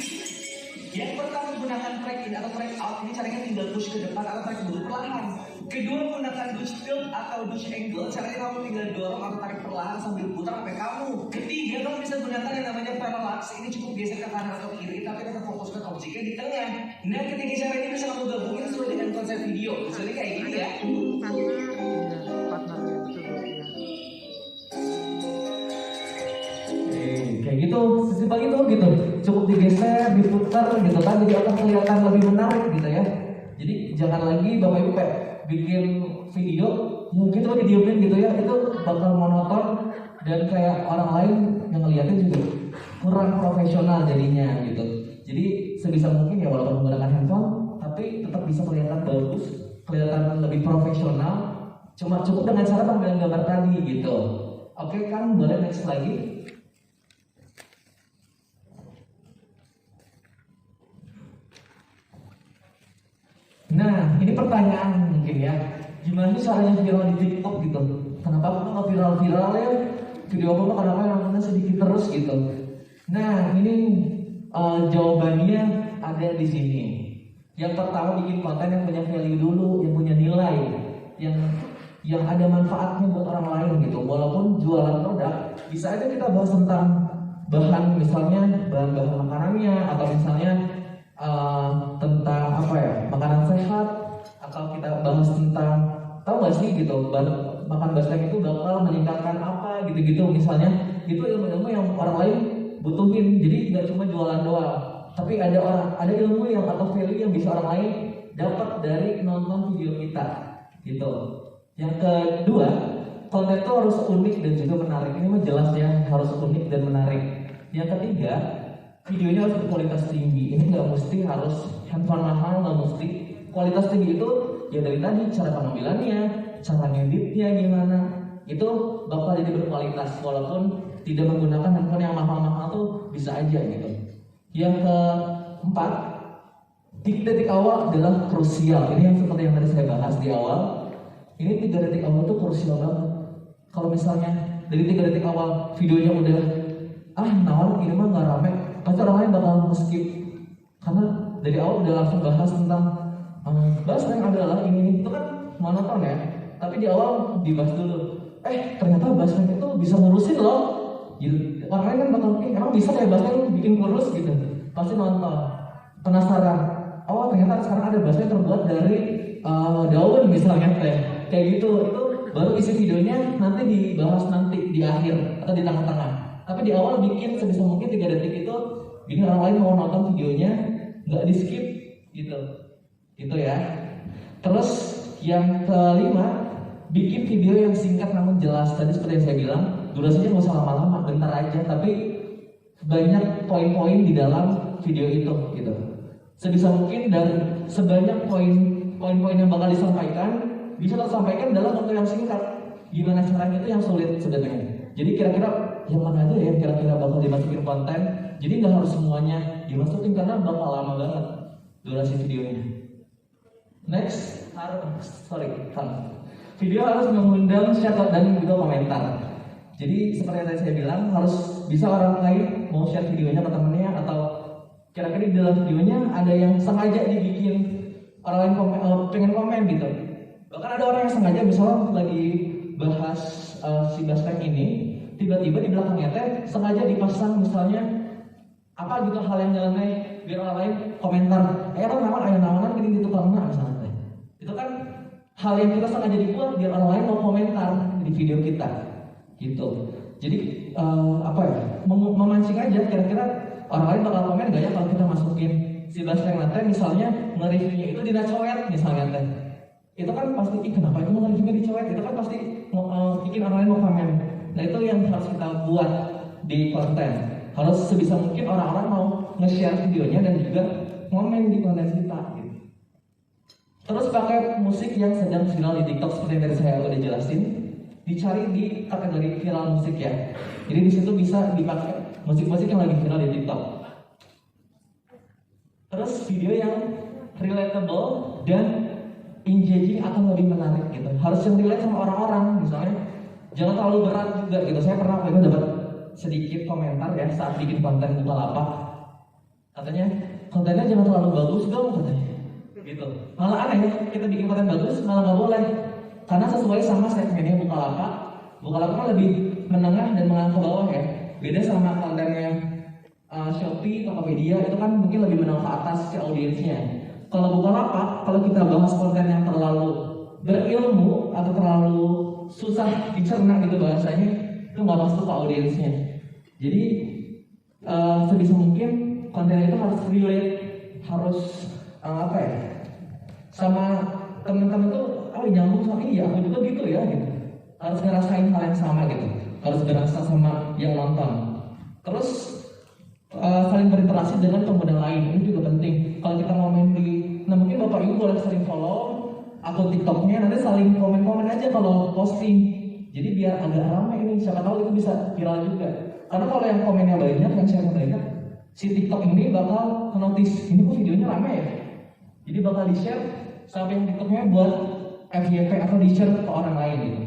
Yang pertama gunakan track in atau track out. Ini caranya tinggal push ke depan atau tarik mundur perlahan. Kedua menggunakan douche tilt atau douche angle. Caranya kamu tinggal dorong atau tarik perlahan sambil putar sampai kamu. Ketiga kamu bisa gunakan yang namanya parallax. Ini cukup geser ke kanan atau kiri tapi tetap fokuskan objeknya di tengah. Nah ketiga cara ini bisa kamu gabungin sesuai dengan konsep video. Misalnya kayak gini ya. Partner itu ya. Kayak gitu, sesimpel itu gitu. Cukup digeser, diputar gitu kan, jadi akan kelihatan lebih menarik gitu ya. Jadi jangan lagi Bapak Ibu kayak bikin video ya gitu didiemin gitu ya, itu bakal monoton dan kayak orang lain yang ngeliatin juga kurang profesional jadinya gitu. Jadi sebisa mungkin ya walaupun menggunakan handphone tapi tetap bisa kelihatan bagus, kelihatan lebih profesional. Cuma cukup dengan cara pengambilan gambar tadi gitu. Oke kan, boleh next lagi. Nah, ini pertanyaan mungkin ya. Gimana sih caranya viral di TikTok gitu? Kenapa aku nggak viral-viral ya? Video aku kenapa yang sedikit terus gitu? Nah, ini jawabannya ada di sini. Yang pertama bikin konten yang punya value dulu, yang punya nilai, yang ada manfaatnya buat orang lain gitu. Walaupun jualan produk, bisa aja kita bahas tentang bahan, misalnya bahan-bahan makanannya, atau misalnya tentang apa ya, makanan sehat, atau kita bahas tentang, tahu nggak sih gitu, makan basreng itu bakal meningkatkan apa gitu-gitu misalnya. Itu ilmu-ilmu yang orang lain butuhin, jadi nggak cuma jualan doang, tapi ada ilmu yang atau value yang bisa orang lain dapat dari nonton video kita gitu. Yang kedua, konten itu harus unik dan juga menarik. Ini mah jelas ya, harus unik dan menarik. Yang ketiga, videonya harus berkualitas tinggi. Ini nggak mesti harus handphone mahal, nggak mesti. Kualitas tinggi itu ya dari tadi, cara pengambilannya, cara ngeditnya gimana, itu bakal jadi berkualitas walaupun tidak menggunakan handphone yang mahal-mahal tuh bisa aja gitu. Yang keempat, detik-detik awal adalah krusial. Ini yang seperti yang tadi saya bahas di awal. Ini 3 detik awal tuh krusial banget. Kalau misalnya dari 3 detik awal videonya udah naon ini mah nggak rame, pasti orang lain bakal skip karena dari awal udah langsung bahas tentang basreng adalah ini itu kan monoton ya. Tapi di awal dibahas dulu. Ternyata basreng itu bisa ngurusin loh. Gitu. Orang lain kan bakal emang bisa kayak basreng bikin kurus gitu. Pasti nonton. Penasaran. Ternyata sekarang ada basreng terbuat dari daun misalnya kayak gitu. Itu baru isi videonya nanti dibahas nanti di akhir atau di tengah-tengah. Tapi di awal bikin sebisa mungkin 3 detik itu, bikin orang lain mau nonton videonya nggak di skip gitu, gitu ya. Terus yang kelima, bikin video yang singkat namun jelas. Tadi seperti yang saya bilang, durasinya nggak usah lama-lama, bentar aja, tapi banyak poin-poin di dalam video itu gitu. Sebisa mungkin dan sebanyak poin-poin yang bakal disampaikan bisa tersampaikan dalam waktu yang singkat. Gimana caranya itu yang sulit sebenarnya. Jadi kira-kira yang mana aja ya kira-kira bakal dimasukin konten. Jadi nggak harus semuanya dimasukin karena bakal lama banget durasi videonya. Next, video harus mengundang share dan juga komentar. Jadi seperti yang tadi saya bilang, harus bisa orang lain mau share videonya ke temennya, atau kira-kira di dalam videonya ada yang sengaja dibikin orang lain pengen komen gitu. Bahkan ada orang yang sengaja misalnya lagi bahas si basket ini, tiba-tiba di belakangnya teh sengaja dipasang misalnya apa gitu hal yang nyeleneh biar orang lain komentar, nawan aya nawanan gini gitu karena misalnya teh. Itu kan hal yang kita sengaja dibuat biar orang lain mau komentar di video kita gitu. Jadi memancing aja kira-kira orang lain bakal komen gak ya kalau kita masukin si basket nanti misalnya nge-reviewnya itu di coet misalnya teh. Itu kan pasti, kenapa itu nge-reviewnya di coet? Itu kan pasti bikin orang lain mau komen. Nah itu yang harus kita buat di konten. Harus sebisa mungkin orang-orang mau nge-share videonya dan juga komen di konten kita gitu. Terus pakai musik yang sedang viral di TikTok seperti yang tadi saya udah jelasin. Dicari di kategori viral musik ya. Jadi di situ bisa dipakai musik-musik yang lagi viral di TikTok. Terus video yang relatable dan engaging akan lebih menarik gitu. Harus yang relate sama orang-orang misalnya. Jangan terlalu berat juga gitu. Saya pernah waktu itu dapat sedikit komentar ya saat bikin konten Bukalapak. Katanya kontennya jangan terlalu bagus dong katanya. Gitu. Malah aneh ya, kita bikin konten bagus malah nggak boleh. Karena sesuai sama segmennya Bukalapak. Bukalapak kan lebih menengah dan menengah ke bawah ya. Beda sama kontennya Shopee, Tokopedia itu kan mungkin lebih menengah ke atas si audiensnya. Kalau Bukalapak, kalau kita bahas konten yang terlalu berilmu atau terlalu susah dicerna gitu bahasanya, itu nggak masuk ke audiensnya. Jadi sebisa mungkin konten itu harus relate, harus sama teman-teman tuh, nyambung sama iya aku juga gitu ya gitu. Harus ngerasain hal yang sama gitu, harus ngerasa sama yang nonton. Terus saling berinteraksi dengan pengguna lain, ini juga penting. Kalau kita ngomongin mungkin Bapak Ibu boleh sering follow akun TikToknya, nanti saling komen-komen aja kalau posting. Jadi biar agak ramai ini, siapa tahu itu bisa viral juga. Karena kalau yang komennya banyak, yang share banyak, si TikTok ini bakal notice, ini kok videonya ramai ya. Jadi bakal di-share sampai yang TikToknya buat FYP atau di-share ke orang lain gitu.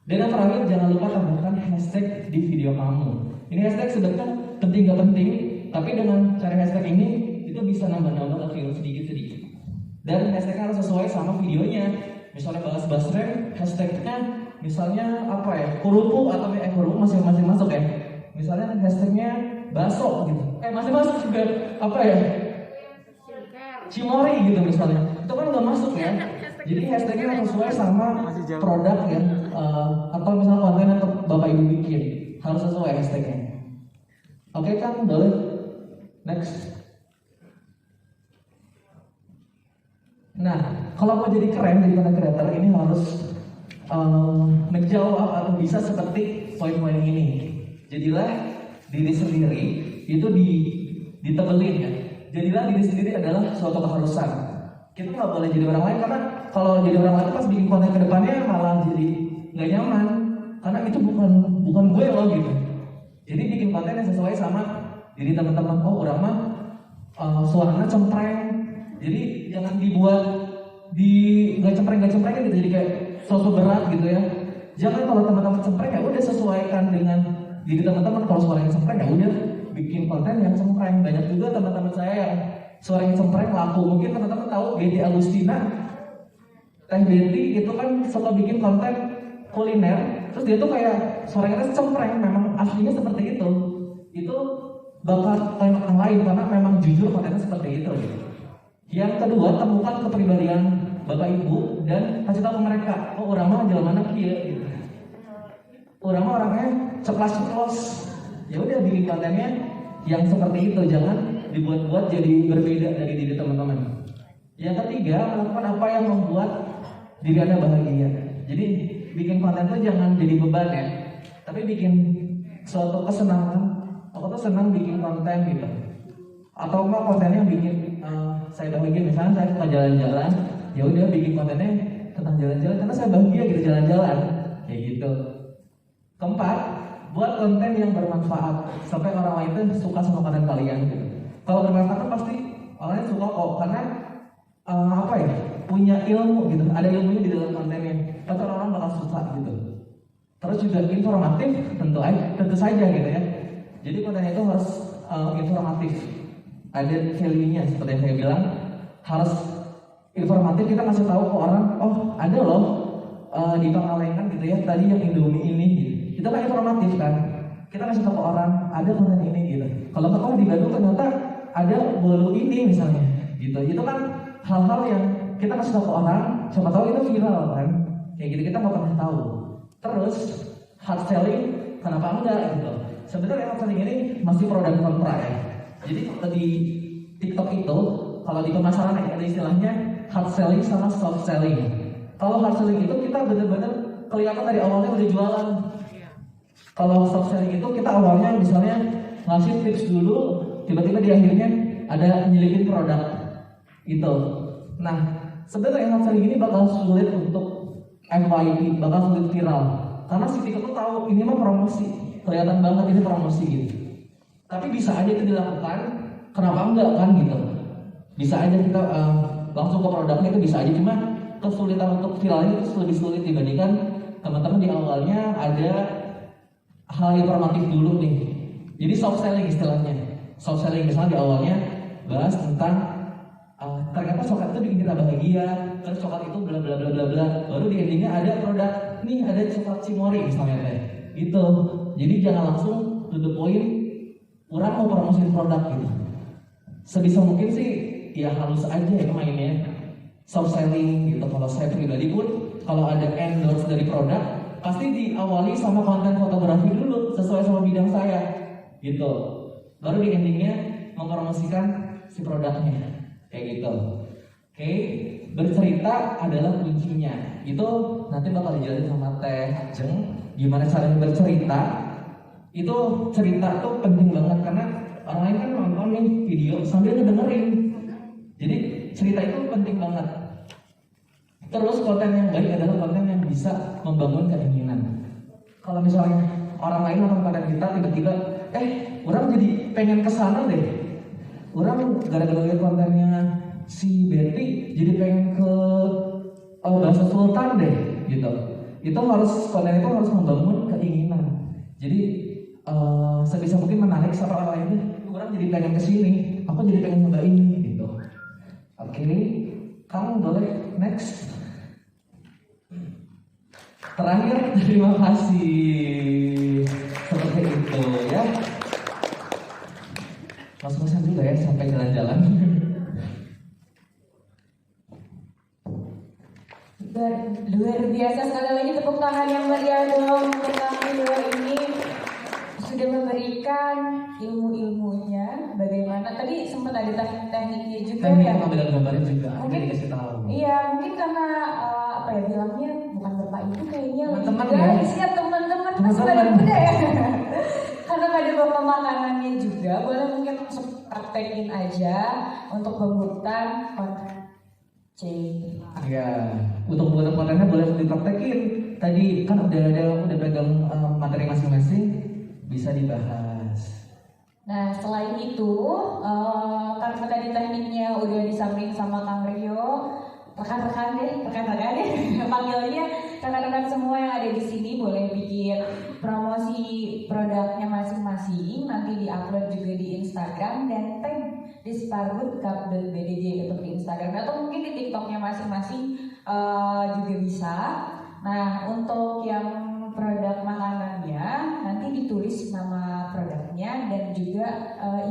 Dan yang terakhir, jangan lupa tambahkan hashtag di video kamu. Ini hashtag sebenarnya penting gak penting, tapi dengan cara hashtag ini itu bisa nambah-nambah view sedikit-sedikit. Dan hashtagnya harus sesuai sama videonya. Misalnya bahas basrem, hashtagnya misalnya kurupu atau kurupu masing-masing masuk ya. Misalnya hashtagnya baso gitu. Masih masuk juga Cimori gitu misalnya. Itu kan nggak masuk ya. Jadi hashtagnya harus sesuai sama produk ya, atau misalnya konten yang Bapak Ibu bikin harus sesuai hashtagnya. Oke kan, boleh. Next. Nah, kalau mau jadi keren jadi content creator ini harus menjawab atau bisa seperti poin-poin ini. Jadilah diri sendiri itu ditebelin ya. Jadilah diri sendiri adalah suatu keharusan. Kita nggak boleh jadi orang lain, karena kalau jadi orang lain pas bikin konten kedepannya malah jadi nggak nyaman. Karena itu bukan gue loh gitu. Jadi bikin konten yang sesuai sama diri teman-teman. Oh orang mah suaranya cempreng. Jadi jangan dibuat nggak cempreng gitu. Jadi kayak sosok berat gitu ya. Jangan kalau teman-teman cempreng ya udah sesuaikan dengan diri teman-teman. Kalau suaranya cempreng ya udah bikin konten yang cempreng. Banyak juga teman-teman saya yang suaranya cempreng laku. Mungkin teman-teman tahu Betty Agustina, Teh Betty itu kan suka bikin konten kuliner. Terus dia tuh kayak suaranya cempreng. Memang aslinya seperti itu. Itu bakal kayak orang lain karena memang jujur kontennya seperti itu. Gitu. Yang kedua, temukan kepribadian Bapak Ibu dan kasih tahu ke mereka, oh orang mah jalan mana kieu gitu. Orang mah orangnya ceplas-ceplos. Ya udah bikin kontennya yang seperti itu, jangan dibuat-buat jadi berbeda dari diri teman-teman. Yang ketiga, melakukan apa yang membuat diri Anda bahagia. Jadi bikin konten itu jangan jadi beban ya, tapi bikin suatu kesenangan. Aku tuh senang bikin konten gitu. Atau enggak kontennya bikin saya bahagia, misalnya saya suka jalan-jalan, ya udah bikin kontennya tentang jalan-jalan karena saya bahagia gitu jalan-jalan, kayak gitu. Keempat, buat konten yang bermanfaat sampai orang lain tuh suka sama konten kalian gitu. Kalau bermanfaat kan pasti orang suka kok, karena apa ya, punya ilmu gitu, ada ilmunya di dalam kontennya, pasti orang bakal suka gitu. Terus juga informatif, tentu saja gitu ya. Jadi kontennya itu harus informatif, ada value-nya seperti yang saya bilang, harus informatif. Kita kasih tahu ke orang, oh ada loh di Pangalengan gitu ya, tadi yang Indomie ini gitu. Kita kan informatif kan, kita kasih tahu ke orang ada konten ini gitu. Kalau oh di Bandung ternyata ada bolu ini misalnya gitu. Itu kan hal-hal yang kita kasih tahu ke orang, siapa tahu itu viral kan, kayak gitu. Kita nggak pernah tahu. Terus hard selling, kenapa enggak gitu. Sebenarnya hard selling ini masih pro dan kontra ya. Jadi di TikTok itu kalau di pemasaran ada istilahnya hard selling sama soft selling. Kalau hard selling itu kita benar-benar kelihatan dari awalnya udah jualan. Kalau soft selling itu kita awalnya misalnya ngasih tips dulu, tiba-tiba di akhirnya ada nyelipin produk gitu. Nah, sebenarnya hard selling ini bakal sulit untuk FYP, bakal sulit viral. Karena si TikTok tuh tahu ini mah promosi, kelihatan banget ini promosi gitu. Tapi bisa aja itu dilakukan, kenapa enggak kan gitu. Bisa aja kita langsung ke produknya, itu bisa aja, cuma kesulitan untuk viralnya itu lebih sulit dibandingkan teman-teman di awalnya ada hal informatif dulu nih. Jadi soft selling istilahnya. Soft selling misalnya di awalnya bahas tentang ternyata coklat itu bikin kita bahagia, terus coklat itu bla bla bla bla bla. Baru di endingnya ada produk, nih ada coklat Cimory misalnya teh. Gitu. Jadi jangan langsung to the point, orang mau promosiin produk gitu. Sebisa mungkin sih ya halus aja ya mainnya. Soft selling gitu. Kalau saya pribadi pun kalau ada endorse dari produk pasti diawali sama konten fotografi dulu sesuai sama bidang saya gitu. Baru di endingnya mempromosikan si produknya kayak gitu. Oke, bercerita adalah kuncinya. Itu nanti bakal dijelasin sama Teh Jeng gimana caranya bercerita. Itu cerita tuh penting banget karena orang lain kan nonton nih video sambil ngedengerin. Jadi cerita itu penting banget. Terus konten yang baik adalah konten yang bisa membangun keinginan. Kalau misalnya orang lain nonton konten kita tiba-tiba, orang jadi pengen kesana deh. Orang gara-gara lihat kontennya si Betty jadi pengen ke Bahasa Sultan deh, gitu. Itu harus konten itu harus membangun keinginan. Jadi sebisa mungkin menarik sama orang lain. Orang jadi pengen kesini, aku jadi pengen nyoba ini, gitu. Oke, kamu boleh next. Terakhir, terima kasih. Seperti itu ya. Mas-masan juga ya sampai jalan-jalan. Luar biasa, sekali lagi tepuk tangan yang meriah dong untuk kami dua ini sudah memberikan ilmu-ilmunya. Bagaimana tadi sempat ada tekniknya juga ya. Pengambilan gambarnya juga. Mungkin dikasih tahu. Iya, mungkin karena apa ya bilangnya bukan bapak ibu kayaknya Teman-teman lebih ya. guys ya teman-teman masih pada muda ya. Karena pada bapak makanannya juga boleh mungkin langsung praktekin aja untuk pembuatan konten. Ya, untuk pembuatan kontennya boleh dipraktekin. Tadi kan udah pegang materi masing-masing, bisa dibahas. Nah selain itu karena tadi tekniknya udah disampaikan sama Kang Rio, rekan-rekan deh panggilnya rekan-rekan semua yang ada di sini boleh bikin promosi produknya masing-masing, nanti diupload juga di Instagram dan tag di sparwoodcup.bdd untuk di Instagram atau mungkin di TikToknya masing-masing juga bisa. Nah untuk yang produk makanannya nanti ditulis nama produknya dan juga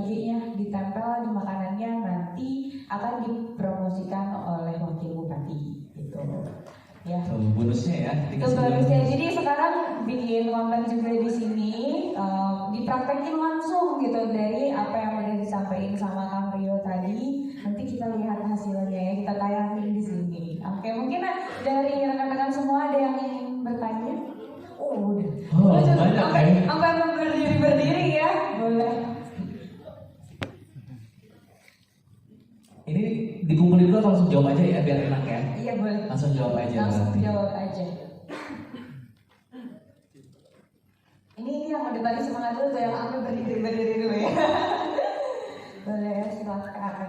IG-nya ditempel di makanannya, nanti akan dipromosikan oleh wakil bupati gitu. Ya. Tuh, bonusnya ya. Itu bagusnya. Jadi sekarang bikin konten juga di sini, dipraktekin langsung gitu dari apa yang udah disampaikan sama Kang Rio tadi. Nanti kita lihat hasilnya ya, kita tayangin di sini. Oke, mungkin dari rekan-rekan semua ada yang ingin bertanya? Oh, udah. Oh, Udah, banyak ya. sampai berdiri ya, boleh. Ini dikumpulin dulu atau langsung jawab aja ya biar enak ya. Iya boleh. Langsung jawab aja. Langsung berarti. jawab aja. Ini yang mau debatnya semangat dulu, tuh yang aku berdiri dulu ya. Boleh, silakan.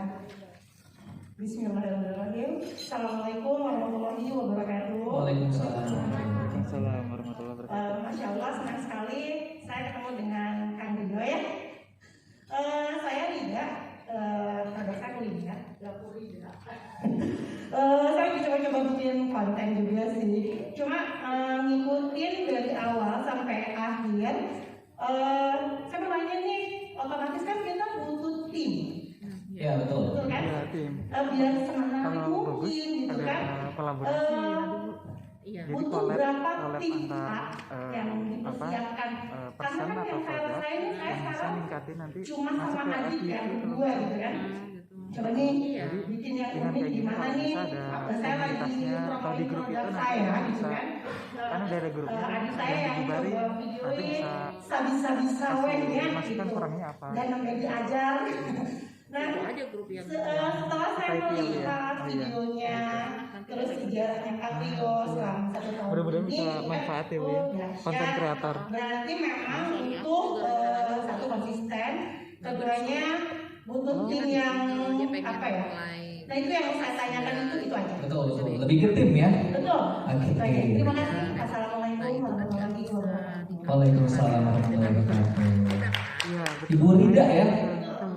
Bismillahirrahmanirrahim. Assalamualaikum warahmatullahi wabarakatuh. Waalaikumsalam. Waalaikumsalam warahmatullahi wabarakatuh. Masya Allah, senang sekali saya ketemu dengan Kang Ridho ya. Saya Rida, produk saya Rida. Saya coba-coba bikin konten juga sih. Cuma ngikutin dari awal sampai akhir. Saya mau nanya nih, otomatis kan kita butuh tim. Ya betul. Betul kan? Iya, tim. Biar semangat Kalau bagus mungkin gitu ada kan. kolaborasi nanti Bu. Iya. Jadi Butuh collab berapa collab tim antar yang dipersiapkan? Karena person kan atau yang produk saya ini saya yang bisa sekarang ningkatin nanti cuma masuk sama ke Adit FB kan gitu. berdua gitu kan. Coba nih Iya. bikin yang Dengan unik kayak gini gimana kalau nih? bisa ada Saya lagi komunitasnya atau di grup itu produk nanti saya gitu bisa kan. kan ada grupnya Adik saya yang dibubarin coba nanti videoin bisa bisa weh ya masukkan gitu. kurangnya apa. Dan namanya diajar. Nah, Itu aja grup yang setelah saya IPL ya? melihat Oh, iya. videonya, terus sejarahnya Kang Rio selama 1 tahun Mudah-mudahan ini, bisa kan, manfaat ya Bu ya. oh, dahsyat. Konten kreator. Berarti memang butuh satu konsisten, keduanya butuh tim yang dia pengen apa ya? mulai. Nah itu yang saya tanyakan itu aja. Betul betul. Lebih ke tim ya. Betul. Oke. Itu aja. Terima kasih. Assalamualaikum warahmatullahi wabarakatuh. Waalaikumsalam warahmatullahi wabarakatuh. Iya, betul. Ibu Rida ya.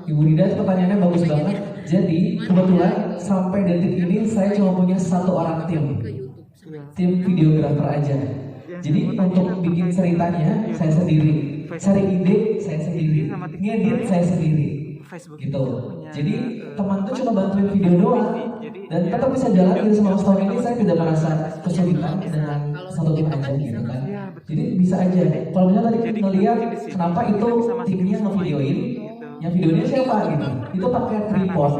Ibu Rida itu pertanyaannya bagus banget. Jadi kebetulan sampai detik ini saya cuma punya satu orang tim. Ke YouTube. Iya. Tim videografer aja. Jadi untuk bikin ceritanya saya sendiri, cari ide saya sendiri, ngedit saya sendiri, Facebook gitu. itu punya, Jadi teman tuh cuma bantuin video doang dan tetap bisa jalan gitu selama setahun ini saya tidak merasa kesulitan dengan satu tim aja gitu kan. Jadi bisa aja. Kalau misalnya tadi ngeliat kenapa itu timnya ngevideoin, yang videonya siapa gitu, itu pakai tripod,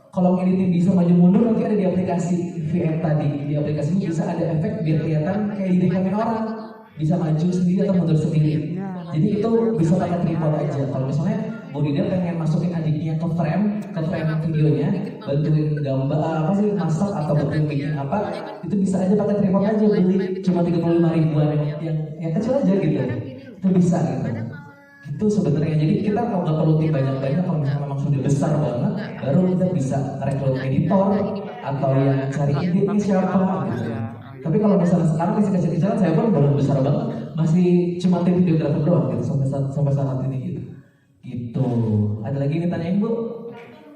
Kalau ngeditin bisa maju mundur nanti ada di aplikasi VM tadi. Di aplikasi ini bisa ada efek biar kelihatan kayak di kamera orang, bisa maju sendiri atau mundur sendiri. Jadi itu bisa pakai tripod aja. Kalau misalnya Bu Dida pengen masukin adiknya ke frame videonya, bantuin gambar apa sih masak atau bantuin bikin apa, itu bisa aja pakai tripod aja, beli cuma 35 ribuan yang kecil aja gitu. Itu bisa gitu. Itu sebenarnya jadi kita kalau nggak perlu tim banyak-banyak, kalau misalnya memang sudah besar banget, baru kita bisa rekrut editor atau yang cari ide ini siapa gitu. Tapi kalau misalnya sekarang masih kecil-kecilan, saya pun baru besar banget, masih cuma tim videografer doang gitu sampai saat ini gitu. Gitu. Ada lagi yang ditanyain Bu?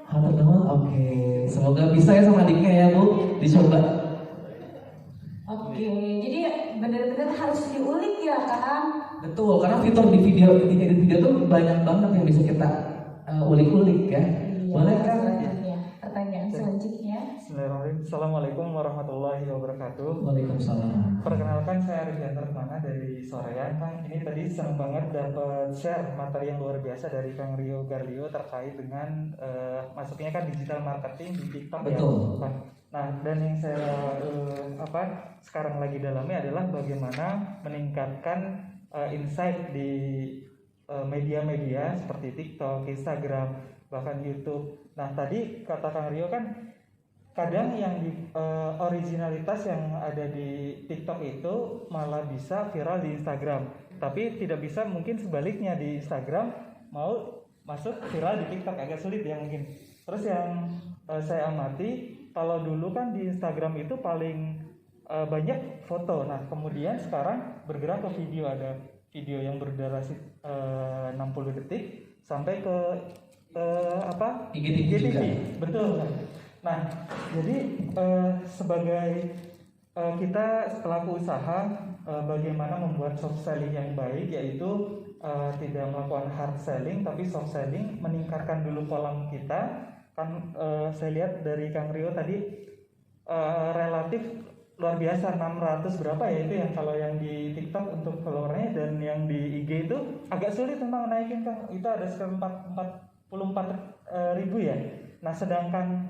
Hal pertama, oke. Semoga bisa ya sama adiknya ya Bu, dicoba. Oke, jadi benar-benar harus diulik ya Kang. Betul, karena fitur di edit video tuh banyak banget yang bisa kita ulik-ulik ya. Boleh kan? Selanjutnya, pertanyaan selanjutnya. Bismillahirrahmanirrahim. Assalamualaikum warahmatullahi wabarakatuh. Waalaikumsalam. Perkenalkan saya Arifan Termana dari Soreang. Kang, ini tadi senang banget dapat share materi yang luar biasa dari Kang Rio Garlio terkait dengan masuknya kan digital marketing di TikTok. Betul. Ya, Kang. Nah, dan yang saya sekarang lagi dalami adalah bagaimana meningkatkan insight di media-media seperti TikTok, Instagram, bahkan YouTube. Nah, tadi kata Kang Rio kan kadang yang di originalitas yang ada di TikTok itu malah bisa viral di Instagram, tapi tidak bisa mungkin sebaliknya di Instagram mau masuk viral di TikTok, agak sulit ya mungkin. Terus yang saya amati kalau dulu kan di Instagram itu paling banyak foto. Nah, kemudian sekarang bergerak ke video, ada video yang berdurasi 60 detik sampai ke IGTV juga. Betul. Nah, jadi sebagai kita pelaku usaha, bagaimana membuat soft selling yang baik, yaitu tidak melakukan hard selling tapi soft selling, meningkatkan dulu kolam kita. Kan saya lihat dari Kang Rio tadi relatif luar biasa, 600 berapa ya itu yang kalau yang di TikTok untuk followernya, dan yang di IG itu agak sulit memang naikin Kang, itu ada sekitar 44 ribu ya. Nah sedangkan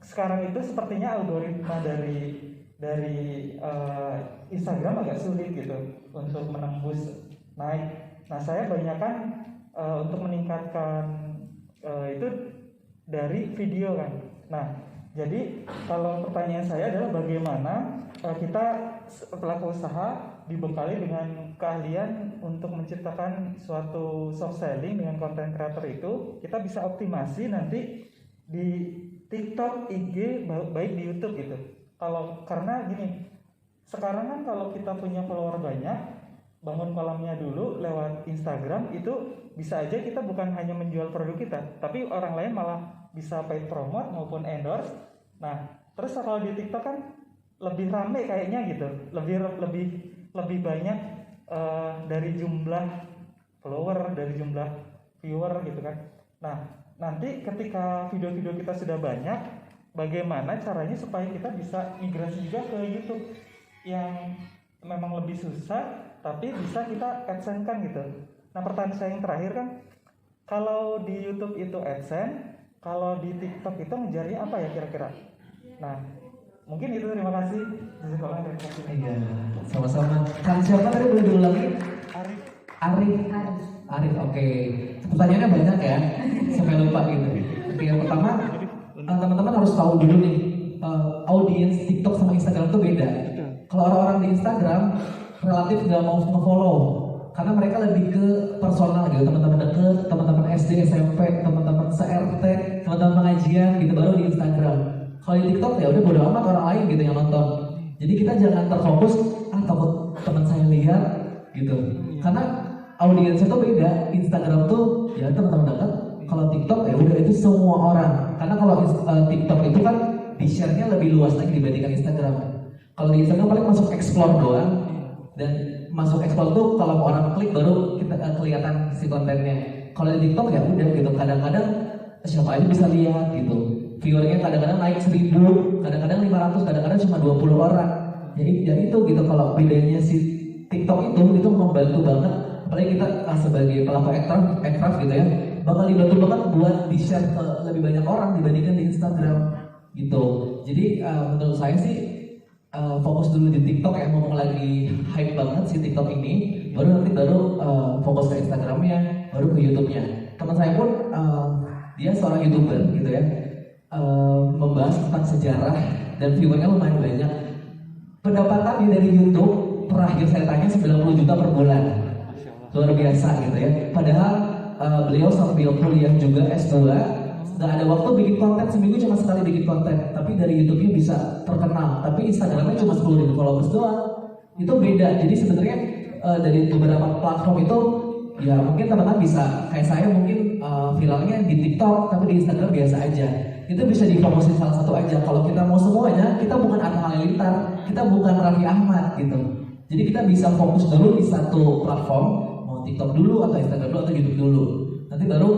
sekarang itu sepertinya algoritma dari Instagram agak sulit gitu untuk menembus naik. Nah saya banyakkan untuk meningkatkan itu dari video kan. Nah jadi kalau pertanyaan saya adalah bagaimana kita pelaku usaha dibekali dengan keahlian untuk menciptakan suatu soft selling dengan konten creator itu, kita bisa optimasi nanti di TikTok, IG, baik di YouTube gitu. Karena gini, sekarang kan kalau kita punya follower banyak, bangun kolamnya dulu lewat Instagram itu bisa aja kita bukan hanya menjual produk kita, tapi orang lain malah bisa paid promote maupun endorse. Nah, terus kalau di TikTok kan lebih rame kayaknya gitu, lebih banyak dari jumlah follower, dari jumlah viewer gitu kan. Nah, nanti ketika video-video kita sudah banyak, bagaimana caranya supaya kita bisa migrasi juga ke YouTube yang memang lebih susah, tapi bisa kita AdSense kan gitu. Nah pertanyaan saya yang terakhir kan, kalau di YouTube itu AdSense, kalau di TikTok itu mencari apa ya kira-kira? Nah mungkin itu, terima kasih. Iya, sama-sama. Kan siapa tadi boleh diulangi? Arif, oke. Pertanyaannya banyak ya, sampai lupa gitu. Oke, yang pertama, teman-teman harus tahu dulu nih, audiens TikTok sama Instagram itu beda. Kalau orang-orang di Instagram relatif nggak mau nge-follow, karena mereka lebih ke personal gitu, teman-teman deket, teman-teman SD, SMP, teman-teman se-RT, teman-teman pengajian gitu, baru di Instagram. Kalau di TikTok ya udah bodo amat orang lain gitu yang nonton. Jadi kita jangan terfokus, takut teman saya lihat gitu. Karena audiensnya tuh beda. Instagram tuh ya teman-teman dekat. Kalau TikTok ya udah itu semua orang. Karena kalau TikTok itu kan di-share-nya lebih luas lagi dibandingkan Instagram. Kalau di Instagram paling masuk explore doang, dan masuk explore tuh kalau orang klik baru kita kelihatan si kontennya. Kalau di TikTok ya udah gitu, kadang-kadang siapa aja bisa lihat gitu. Viewernya kadang-kadang naik 1000, kadang-kadang 500, kadang-kadang cuma 20 orang. Jadi ya itu gitu, kalau bedanya si TikTok itu membantu banget. Apalagi kita sebagai pelaku aircraft gitu ya, bakal dibantu banget buat di-share ke lebih banyak orang dibandingkan di Instagram gitu. Jadi menurut saya sih fokus dulu di TikTok ya, ngomong lagi hype banget si TikTok ini, baru fokus ke Instagramnya, baru ke YouTube-nya. Teman saya pun dia seorang YouTuber gitu ya, membahas tentang sejarah dan viewernya lumayan banyak. Pendapatannya dari YouTube terakhir saya tanya 90 juta per bulan, luar biasa gitu ya. Padahal beliau sambil kuliah juga S2, nggak ada waktu bikin konten, seminggu cuma sekali bikin konten, tapi dari YouTube-nya bisa terkenal. Tapi Instagram-nya cuma 10.000 followers doang. Itu beda. Jadi sebenarnya dari beberapa platform itu ya mungkin teman-teman bisa kayak saya mungkin viralnya di TikTok, tapi di Instagram biasa aja. Itu bisa difokusin salah satu aja. Kalau kita mau semuanya, kita bukan Atta Halilintar, kita bukan Raffi Ahmad gitu. Jadi kita bisa fokus dulu di satu platform, mau TikTok dulu atau Instagram dulu atau YouTube dulu. Nanti baru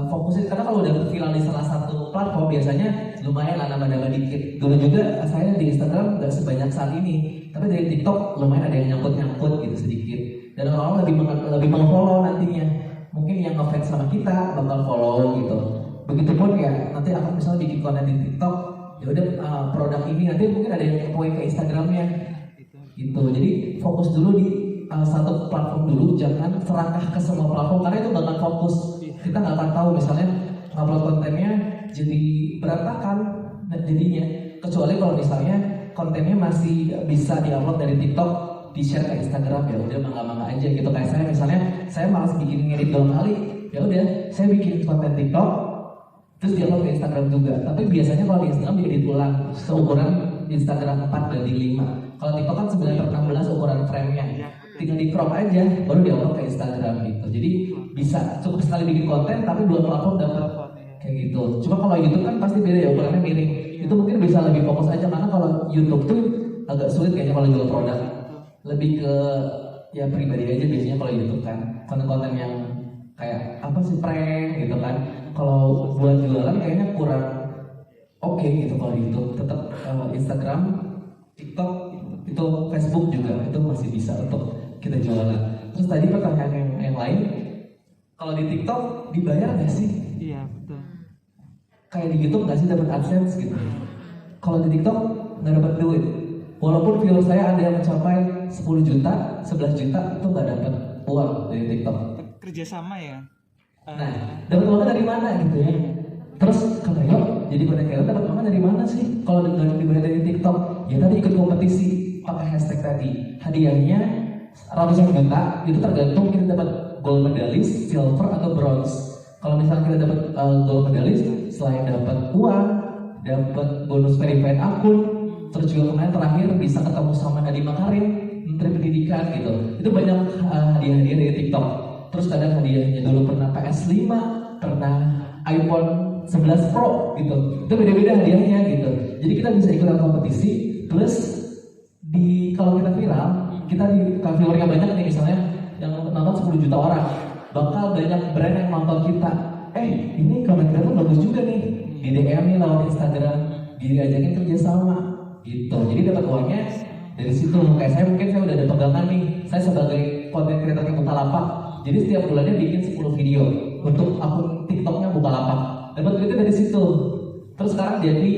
fokusin, karena kalau udah viral di salah satu platform biasanya lumayan lah nambah-nambah dikit. Dulu juga saya di Instagram nggak sebanyak saat ini, tapi dari TikTok lumayan ada yang nyangkut-nyangkut gitu sedikit. Dan orang-orang lebih mau-follow nantinya. Mungkin yang ngefans sama kita bakal follow gitu. Begitupun ya nanti aku misalnya bikin konten di TikTok, ya udah produk ini nanti mungkin ada yang kepoin ke Instagramnya gitu. Jadi fokus dulu di satu platform dulu, jangan serakah ke semua platform karena itu bakal fokus. Kita nggak akan tahu misalnya upload kontennya jadi berantakan jadinya, kecuali kalau misalnya kontennya masih bisa diupload dari TikTok di-share ke Instagram, ya udah mangga-mangga aja gitu. Kayak saya misalnya, saya malas bikin ngedit 2 kali, ya udah saya bikin konten TikTok terus diupload ke Instagram juga. Tapi biasanya kalau di Instagram diedit ulang seukuran Instagram 4:5. Kalau TikTok kan 9:16 ukuran frame-nya. Tinggal di crop aja baru diupload ke Instagram gitu. Jadi bisa cukup sekali bikin konten tapi 2 platform dapat kayak gitu. Cuma kalau YouTube kan pasti beda ya, ukurannya miring. Itu mungkin bisa lebih fokus aja, karena kalau YouTube tuh agak sulit kayaknya kalau jual produk. Lebih ke ya pribadi aja biasanya kalau YouTube kan. Konten-konten yang kayak apa sih, prank gitu kan. Kalau buat jualan kayaknya kurang oke gitu kalau di YouTube. Tetap Instagram, TikTok, itu Facebook juga itu masih bisa untuk kita jualan. Terus tadi pertanyaan yang lain, kalau di TikTok dibayar nggak sih? Iya betul. Kayak di YouTube nggak sih dapat AdSense gitu? Kalau di TikTok nggak dapat duit. Walaupun viewer saya ada yang mencapai 10 juta, 11 juta itu nggak dapat uang dari TikTok. Kerjasama ya. Nah, dapat uangnya dari mana gitu ya? Terus kata yo, jadi content creator dapat uangnya dari mana sih? Kalau nggak dibayar dari TikTok, ya tadi ikut kompetisi pakai hashtag tadi. Hadiahnya ratusan juta, itu tergantung kita dapat gold medalis, silver atau bronze. Kalau misalnya kita dapat gold medalis, selain dapat uang, dapat bonus verified akun, terus juga kemarin terakhir bisa ketemu sama Nadiem Makarim, Menteri Pendidikan gitu. Itu banyak hadiah-hadiah dari TikTok. Terus kadang hadiahnya dulu pernah PS5, pernah iPhone 11 Pro gitu. Itu beda-beda hadiahnya gitu. Jadi kita bisa ikutan kompetisi, plus kalau kita viral, kita di viewernya banyak nih misalnya yang nonton 10 juta orang, bakal banyak brand yang nonton kita. Ini content creator bagus juga nih, di DM nih lewat Instagram, diajakin kerjasama gitu. Jadi dapat uangnya dari situ. Kayak saya mungkin saya udah ada pegangan nih, saya sebagai content creator yang Bukalapak, jadi setiap bulannya bikin 10 video untuk akun TikToknya Bukalapak, dapat duitnya dari situ. Terus sekarang jadi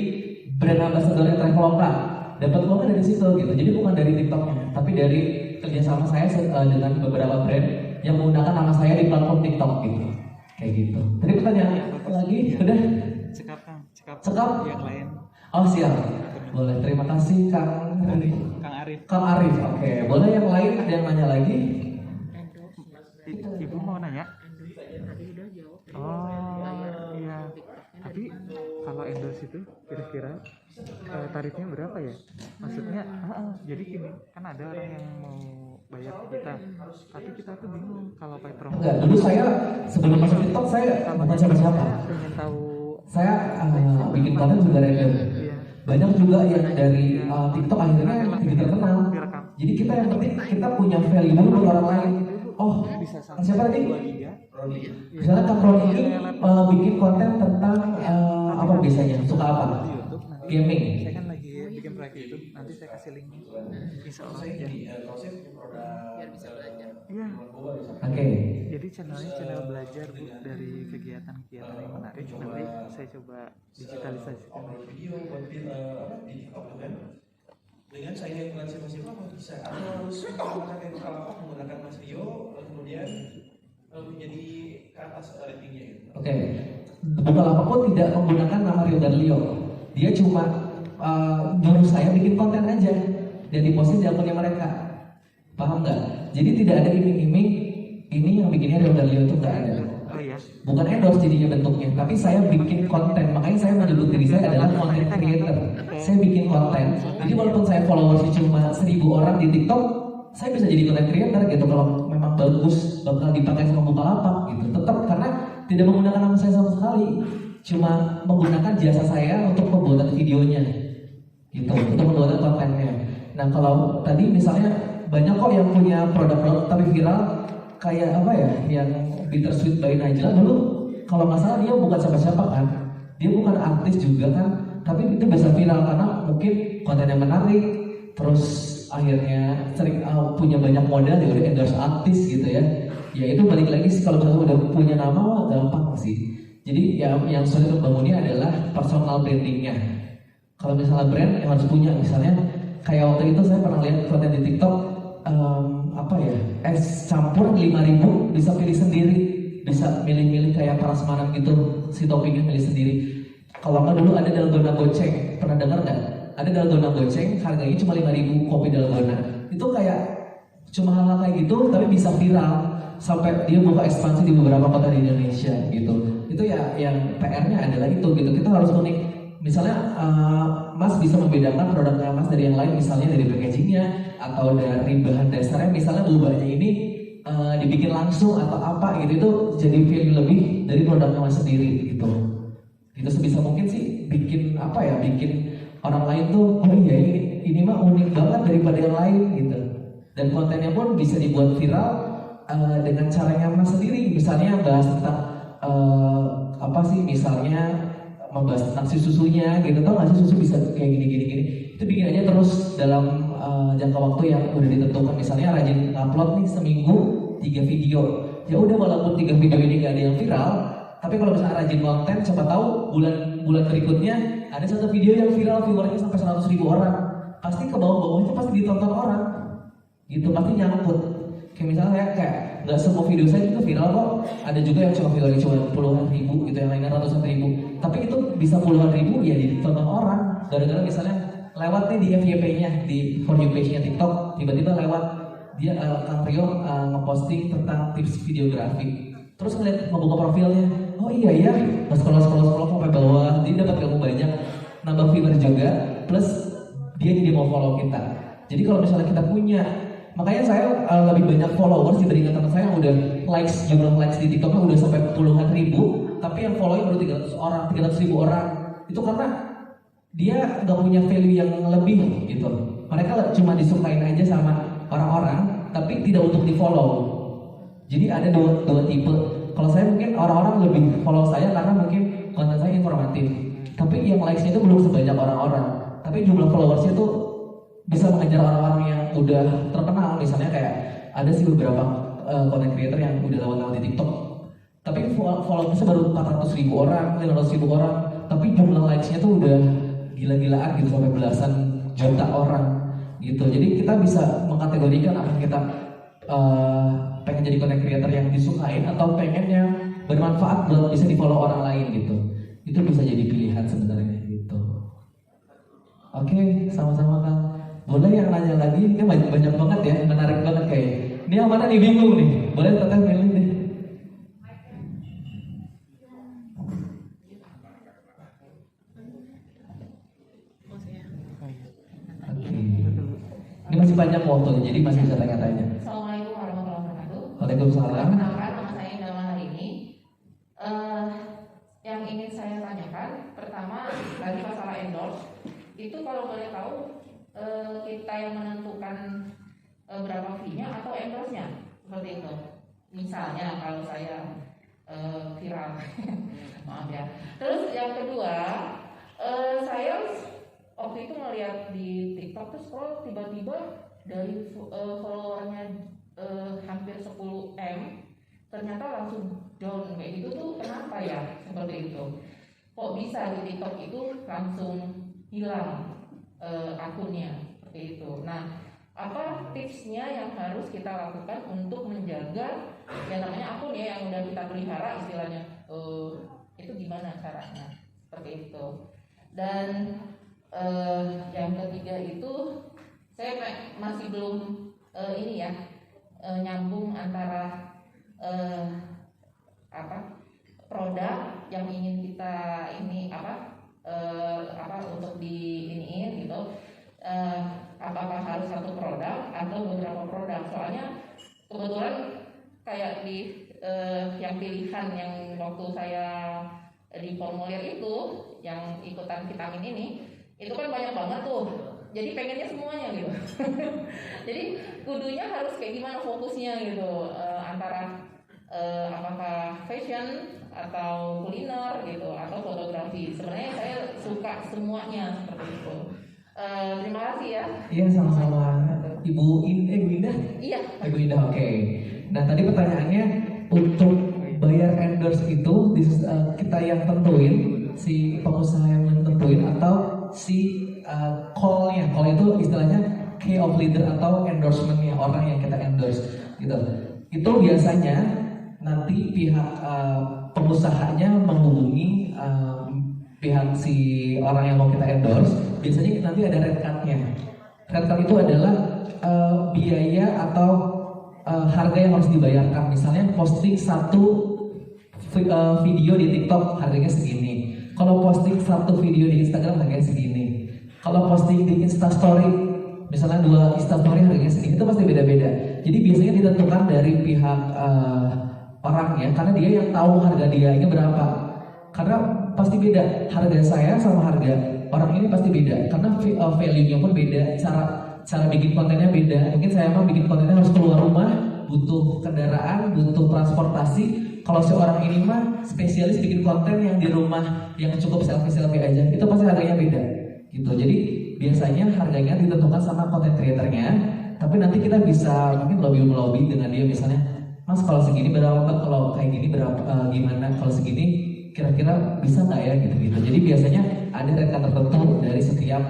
brand ambassador Traveloka, dapat uangnya dari situ gitu. Jadi bukan dari TikToknya, tapi dari kerjasama saya dengan beberapa brand yang menggunakan nama saya di platform TikTok gitu. Kayak gitu. Tadi pertanyaan lagi, udah? Cekap? Yang lain. Oh siap. Boleh, terima kasih Kang Arif. Kang Arif, oke. Boleh yang lain, ada yang nanya lagi? Ibu mau nanya? Oh iya. Tapi kalau endorse itu kira-kira tarifnya berapa ya? Maksudnya, jadi gini, kan ada orang yang mau bayar ke kita, tapi kita tuh bingung kalau pakai promo. Enggak, dulu saya sebelum masuk TikTok saya bukan siapa-siapa. Pengen tahu. Saya bikin konten juga random. Banyak juga yang dari TikTok akhirnya tidak terkenal. Jadi kita yang penting kita punya value dulu buat orang lain. Oh, siapa tadi? Misalnya Kang Roni ini bikin konten tentang apa biasanya? Suka apa? Gaming. Saya kan lagi bikin proyek YouTube, nanti saya kasih linknya. Insya Allah aja. Biar bisa belajar. Iya. Oke. Jadi channelnya channel belajar Bu, dari kegiatan-kegiatan yang menarik. Nanti saya coba digitalisasikan. Video buat di TikTok tuh kan, dengan saya bukan siapa-siapa bisa. Atau harus menggunakan yang Bukalapak menggunakan Mas Rio, kemudian menjadi ke atas ratingnya gitu. Oke. Bukalapak pun tidak menggunakan nama Rio Darlio. Dia cuma nyuruh saya bikin konten aja dan diposting di akunnya mereka. Paham nggak? Jadi tidak ada iming-iming ini yang bikinnya Rio Darlio itu nggak ada. Oh iya. Bukan endorse jadinya bentuknya, tapi saya bikin konten. Makanya saya menyebut diri saya adalah content creator. Saya bikin konten. Jadi walaupun saya followersnya cuma 1000 orang di TikTok, saya bisa jadi content creator gitu. Kalau memang bagus bakal dipakai sama Bukalapak gitu. Tetap karena tidak menggunakan nama saya sama sekali, cuma menggunakan jasa saya untuk pembuatan videonya gitu, untuk pembuatan kontennya. Nah kalau tadi misalnya banyak kok yang punya produk tapi viral, kayak apa ya, yang Bittersweet by Najla dulu, kalau nggak salah dia bukan siapa-siapa kan, dia bukan artis juga kan, tapi itu bisa viral karena mungkin kontennya menarik, terus akhirnya sering punya banyak modal, ya udah endorse artis gitu ya. Ya itu balik lagi sih, kalau misalnya udah punya nama wah gampang sih. Jadi yang sulit membangunnya adalah personal brandingnya. Kalau misalnya brand yang harus punya, misalnya kayak waktu itu saya pernah lihat konten di TikTok, es campur 5.000 bisa pilih sendiri, bisa milih-milih kayak prasmanan gitu, si toppingnya milih sendiri. Kalau nggak dulu ada dalgona goceng, pernah dengar nggak? Ada dalgona goceng, harganya cuma 5.000 kopi dalgona. Itu kayak cuma hal-hal kayak gitu, tapi bisa viral sampai dia buka ekspansi di beberapa kota di Indonesia gitu. Itu ya yang PR-nya adalah itu gitu. Kita harus unik. Misalnya Mas bisa membedakan produknya Mas dari yang lain, misalnya dari packagingnya atau dari bahan dasarnya. Misalnya bubahnya ini dibikin langsung atau apa gitu, itu jadi value lebih dari produknya Mas sendiri gitu. Itu sebisa mungkin sih bikin bikin orang lain tuh, oh iya ini mah unik banget daripada yang lain gitu. Dan kontennya pun bisa dibuat viral dengan caranya Mas sendiri. Misalnya bahas tentang misalnya membahas tentang si susunya gitu, tau nggak sih susu bisa kayak gini. Itu bikin aja terus dalam jangka waktu yang udah ditentukan. Misalnya rajin upload nih seminggu 3 video. Ya udah, walaupun 3 video ini gak ada yang viral, tapi kalau misalnya rajin konten, siapa tahu bulan berikutnya ada satu video yang viral, viewernya sampai 100.000 orang. Pasti ke bawah-bawahnya pasti ditonton orang. Gitu, pasti nyangkut. Kayak misalnya kayak nggak semua video saya itu viral kok. Ada juga yang cuma viralnya cuma puluhan ribu gitu, yang lainnya ratusan ribu. Tapi itu bisa puluhan ribu ya ditonton orang. Gara-gara misalnya lewat nih di FYP-nya, di For You page-nya TikTok, tiba-tiba lewat dia Kang Rio ngeposting tentang tips videografi. Terus ngeliat ngebuka profilnya, oh iya ya, scroll sampai bawah, dia dapat ilmu banyak, nambah viewer juga, plus dia mau follow kita. Jadi kalau misalnya kita punya, makanya saya lebih banyak followers dibandingkan teman saya yang udah jumlah likes di TikToknya udah sampai puluhan ribu, tapi yang follownya baru 300.000 orang. Itu karena dia nggak punya value yang lebih gitu. Mereka cuma disukain aja sama orang-orang, tapi tidak untuk di follow. Jadi ada dua tipe. Kalau saya mungkin orang-orang lebih follow saya karena mungkin konten saya informatif. Tapi yang likes-nya itu belum sebanyak orang-orang. Tapi jumlah followersnya itu bisa mengejar orang-orang yang udah terkenal. Misalnya kayak ada sih beberapa content creator yang udah lewat di TikTok. Tapi followersnya baru 400.000 orang, 500.000 orang. Tapi jumlah likes-nya tuh udah gila-gilaan gitu, sampai belasan juta orang gitu. Jadi kita bisa mengkategorikan apakah kita pengen jadi content creator yang disukain atau pengen yang bermanfaat dan bisa di follow orang lain gitu. Itu bisa jadi pilihan sebenarnya gitu. Oke, sama-sama Kang. Boleh yang nanya lagi? Ini banyak banget ya, menarik banget kayak. Ini yang mana nih, bingung nih? Boleh teteh milih deh. Ini masih panjang waktunya, jadi masih bisa tanya-tanya. Assalamualaikum warahmatullahi wabarakatuh. Waalaikumsalam. Perkenalkan, nama saya Indra hari ini. Yang ingin saya tanyakan, pertama dari masalah endorse, itu kalau boleh tahu kita yang menentukan berapa fee-nya atau endorse-nya, seperti itu. Misalnya kalau saya viral, maaf ya. Terus yang kedua, saya waktu itu ngeliat di TikTok tuh scroll tiba-tiba dari followernya hampir 10M ternyata langsung down kayak gitu tuh, kenapa ya seperti itu? Kok bisa di TikTok itu langsung hilang akunnya seperti itu? Nah, apa tipsnya yang harus kita lakukan untuk menjaga yang namanya akun ya yang udah kita pelihara istilahnya, itu gimana caranya seperti itu? Dan yang ketiga itu saya masih belum ini ya nyambung antara produk yang ingin kita ini untuk di iniin gitu, apakah harus satu produk atau beberapa produk? Soalnya kebetulan kayak di yang pilihan yang waktu saya di formulir itu yang ikutan vitamin ini itu kan banyak banget tuh, jadi pengennya semuanya gitu. Jadi kudunya harus kayak gimana fokusnya gitu, antara apakah fashion atau kuliner gitu atau fotografi. Sebenarnya saya suka semuanya seperti itu. Terima kasih ya. Iya, sama-sama. Ibu Indah. Iya. Ibu Indah, oke. Nah tadi pertanyaannya, untuk bayar endorse itu kita yang tentuin, si pengusaha yang menentuin atau si call-nya. Call itu istilahnya key of leader atau endorsement-nya, orang yang kita endorse gitu. Itu biasanya nanti pihak pengusahanya menghubungi pihak si orang yang mau kita endorse. Biasanya nanti ada red card-nya. Red card itu adalah biaya atau harga yang harus dibayarkan. Misalnya posting satu video di TikTok harganya segini. Kalau posting satu video di Instagram harganya segini. Kalau posting di Instastory, misalnya 2 Instastory harganya segini, itu pasti beda-beda. Jadi biasanya ditentukan dari pihak orangnya, karena dia yang tahu harga dia ini berapa. Karena pasti beda, harga saya sama harga orang ini pasti beda. Karena value-nya pun beda, cara bikin kontennya beda. Mungkin saya mah bikin kontennya harus keluar rumah, butuh kendaraan, butuh transportasi. kalau si orang ini mah spesialis bikin konten yang di rumah yang cukup selfie aja, itu pasti harganya beda gitu. Jadi biasanya harganya ditentukan sama content creatornya, tapi nanti kita bisa mungkin lobby dengan dia, misalnya Mas kalau segini berapa, kalau kayak gini berapa, gimana kalau segini kira-kira bisa nggak ya gitu. Jadi biasanya ada rate tertentu dari setiap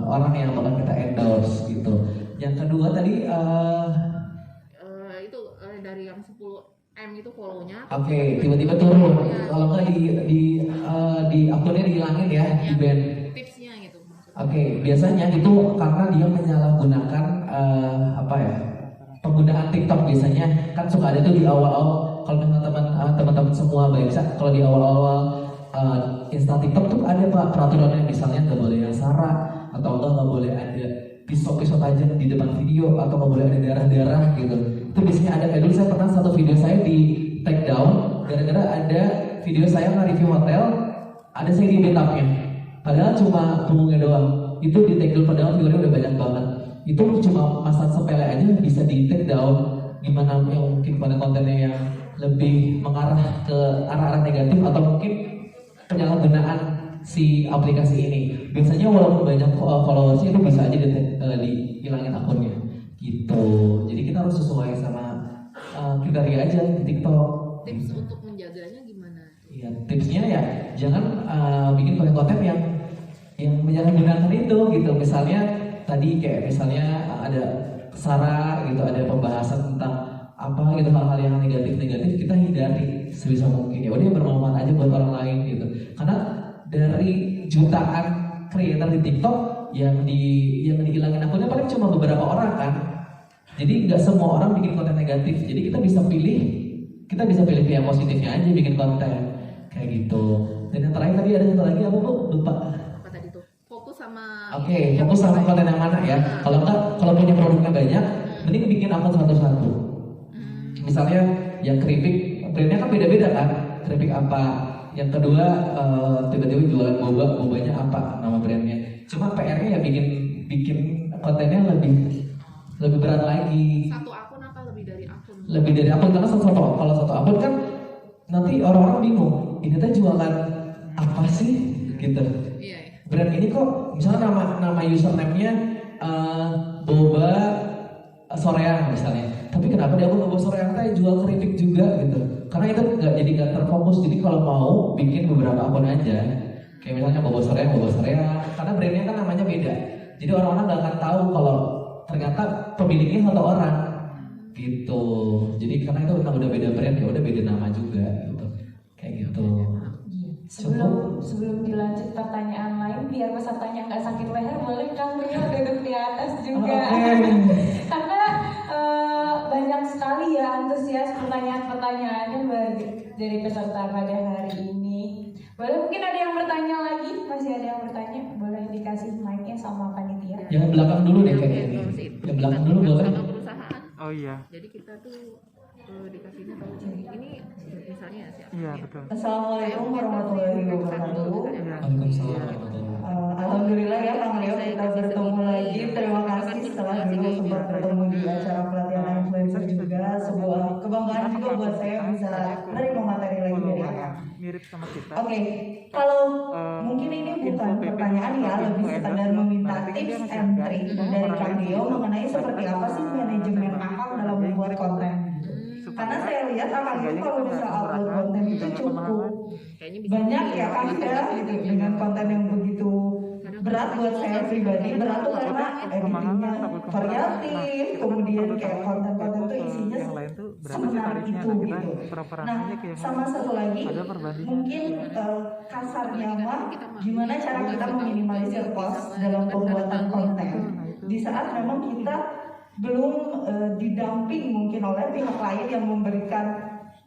orang yang bakal kita endorse gitu. Yang kedua tadi itu dari yang 10M itu follow-nya. Oke, tiba-tiba turun. Kalau nggak di akunnya dihilangin ya, di ban. Tipsnya gitu. Oke, biasanya itu karena dia menyalahgunakan penggunaan TikTok biasanya kan suka ada tuh di awal-awal. Kalau misalnya teman-teman semua baca, kalau di awal-awal Insta TikTok tuh ada Pak peraturannya, misalnya nggak boleh yang sara atau nggak boleh ada pisau-pisau tajam di depan video atau nggak boleh ada darah-darah gitu. Itu biasanya ada. Kayak dulu saya pernah satu video saya di take down gara-gara ada video saya nge-review hotel, ada saya di backupnya, padahal cuma punggungnya doang. Itu di take down padahal viewernya udah banyak banget. Itu cuma masalah sepele aja bisa di take down. Gimana yang mungkin konten-kontennya yang lebih mengarah ke arah-arah negatif atau mungkin penyalahgunaan si aplikasi ini. Biasanya walaupun banyak followersnya itu bisa aja dihilangin akunnya gitu. Jadi kita harus sesuai sama kriteria aja di TikTok. Tips untuk menjaganya gimana? Iya, tipsnya ya jangan bikin konten-konten yang menyalahgunakan itu gitu. Misalnya tadi kayak misalnya ada sara gitu, ada pembahasan tentang apa gitu, hal-hal yang negatif kita hindari sebisa mungkin. Ya udah yang bermanfaat aja buat orang lain gitu. Karena dari jutaan creator di TikTok yang dihilangin akunnya paling cuma beberapa orang kan. Jadi nggak semua orang bikin konten negatif. Jadi kita bisa pilih yang positifnya aja bikin konten kayak gitu. Dan yang terakhir tadi ada satu lagi apa Bu? Lupa. Apa tadi tuh? Fokus sama. Oke, fokus sama konten yang mana ya? Kalau punya produknya banyak, mending bikin akun satu-satu. Misalnya yang keripik, brandnya kan beda-beda kan. Keripik apa? Yang kedua tiba-tiba jualan bobanya apa nama brandnya. Cuma PR-nya ya bikin kontennya lebih berat lagi. Satu akun apa lebih dari akun? Lebih dari akun, karena kalau satu akun kan nanti orang-orang bingung. Ini tuh jualan apa sih gitu. Iya. Brand ini kok misalnya nama username-nya boba soreang misalnya. Tapi kenapa dia boba soreang teh jual keripik juga gitu. Karena itu nggak terfokus. Jadi kalau mau bikin beberapa akun aja. Kayak misalnya boba soreang. Karena brandnya kan namanya beda. Jadi orang-orang nggak akan tahu kalau ternyata pemiliknya satu orang gitu. Jadi karena itu udah beda brand, ya udah beda nama juga gitu. Kayak gitu. Sebelum dilanjut pertanyaan lain, biar pesertanya nggak sakit leher, boleh Kang Rio duduk di atas juga. Karena banyak sekali ya antusias pertanyaan-pertanyaannya dari peserta pada hari ini. Boleh mungkin ada yang bertanya lagi? Masih ada yang bertanya? Boleh dikasih mic-nya sama panitia. Yang belakang dulu deh kayaknya ini. Yang belakang dulu boleh. Perusahaan. Oh iya. Jadi kita tuh dikasihnya tahu ini misalnya siapa? Iya betul. Assalamualaikum warahmatullahi wabarakatuh. Waalaikumsalam. Alhamdulillah ya Kang Leo, kita bertemu lagi. Terima kasih setelah dulu sempat bertemu di acara pelatihan influencer juga. Sebuah kebanggaan juga buat saya bisa menerima materi lagi dari Kakak. Mirip sama kita. Oke, kalau mungkin ini bukan pertanyaan ya, lebih sekedar meminta tips and trick dari Kang Leo mengenai seperti apa sih manajemen Kakak dalam membuat konten. Karena saya lihat Kakak itu kalau bisa upload konten itu cukup banyak ya Kang ya, gitu, dengan konten yang begitu berat buat saya pribadi. Berat tuh karena editingnya variatif, kemudian kayak konten-konten tuh isinya semenarik itu gitu. Nah, sama satu lagi mungkin kasarnya mah gimana cara kita meminimalisir cost dalam pembuatan konten di saat memang kita belum didamping mungkin oleh pihak lain yang memberikan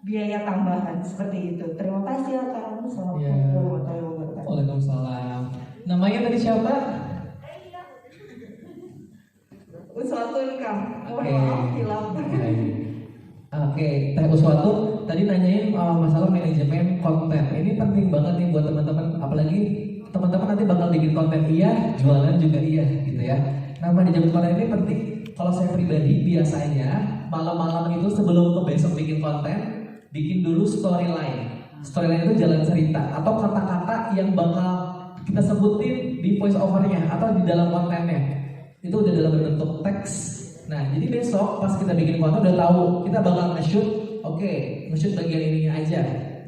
biaya tambahan seperti itu. Terima kasih ya Kang. Assalamualaikum warahmatullahi wabarakatuh. Waalaikumsalam. Namanya tadi siapa? Uswatun Kang. Maaf hilaf. Oke, Teh Uswatu tadi nanyain masalah manajemen konten. Ini penting banget nih buat teman-teman, apalagi teman-teman nanti bakal bikin konten iya, jualan juga iya gitu ya. Nah, manajemen konten ini penting. Kalau saya pribadi biasanya malam-malam itu sebelum ke besok bikin konten, bikin dulu storyline. Storyline itu jalan cerita atau kata-kata yang bakal kita sebutin di voice overnya atau di dalam kontennya. Itu udah dalam bentuk teks. Nah, jadi besok pas kita bikin konten udah tahu kita bakal nge-shoot, oke, nge-shoot bagian ininya aja,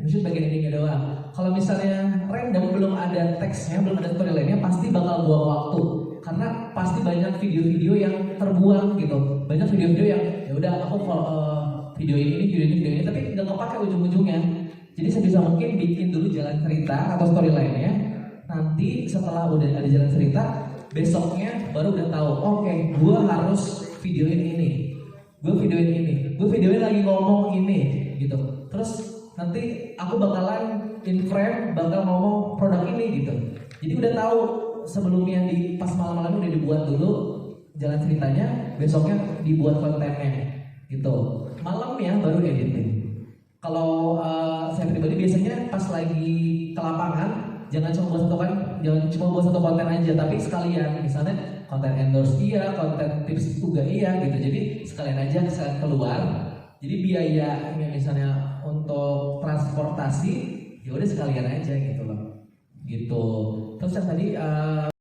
nge-shoot bagian ininya doang. Kalau misalnya random belum ada teksnya, belum ada storyline-nya, pasti bakal buang waktu. Karena pasti banyak video-video yang terbuang gitu. Banyak video-video yang ya udah aku video ini, tapi nggak kepake ujung-ujungnya. Jadi sebisa mungkin bikin dulu jalan cerita atau storyline-nya. Nanti setelah udah ada jalan cerita, besoknya baru udah tahu, oke, gue harus videoin ini, gue videoin lagi ngomong ini, gitu. Terus nanti aku bakalan in frame, bakal ngomong produk ini, gitu. Jadi udah tahu sebelumnya di pas malam-malam udah dibuat dulu jalan ceritanya, besoknya dibuat kontennya, gitu. Malamnya baru editing. Kalau saya pribadi biasanya pas lagi ke lapangan, jangan cuma buat satu konten aja, tapi sekalian misalnya konten endorse iya, konten tips juga iya gitu. Jadi sekalian aja keluar. Jadi biaya misalnya untuk transportasi ya udah sekalian aja gitu loh. Gitu. Terus yang tadi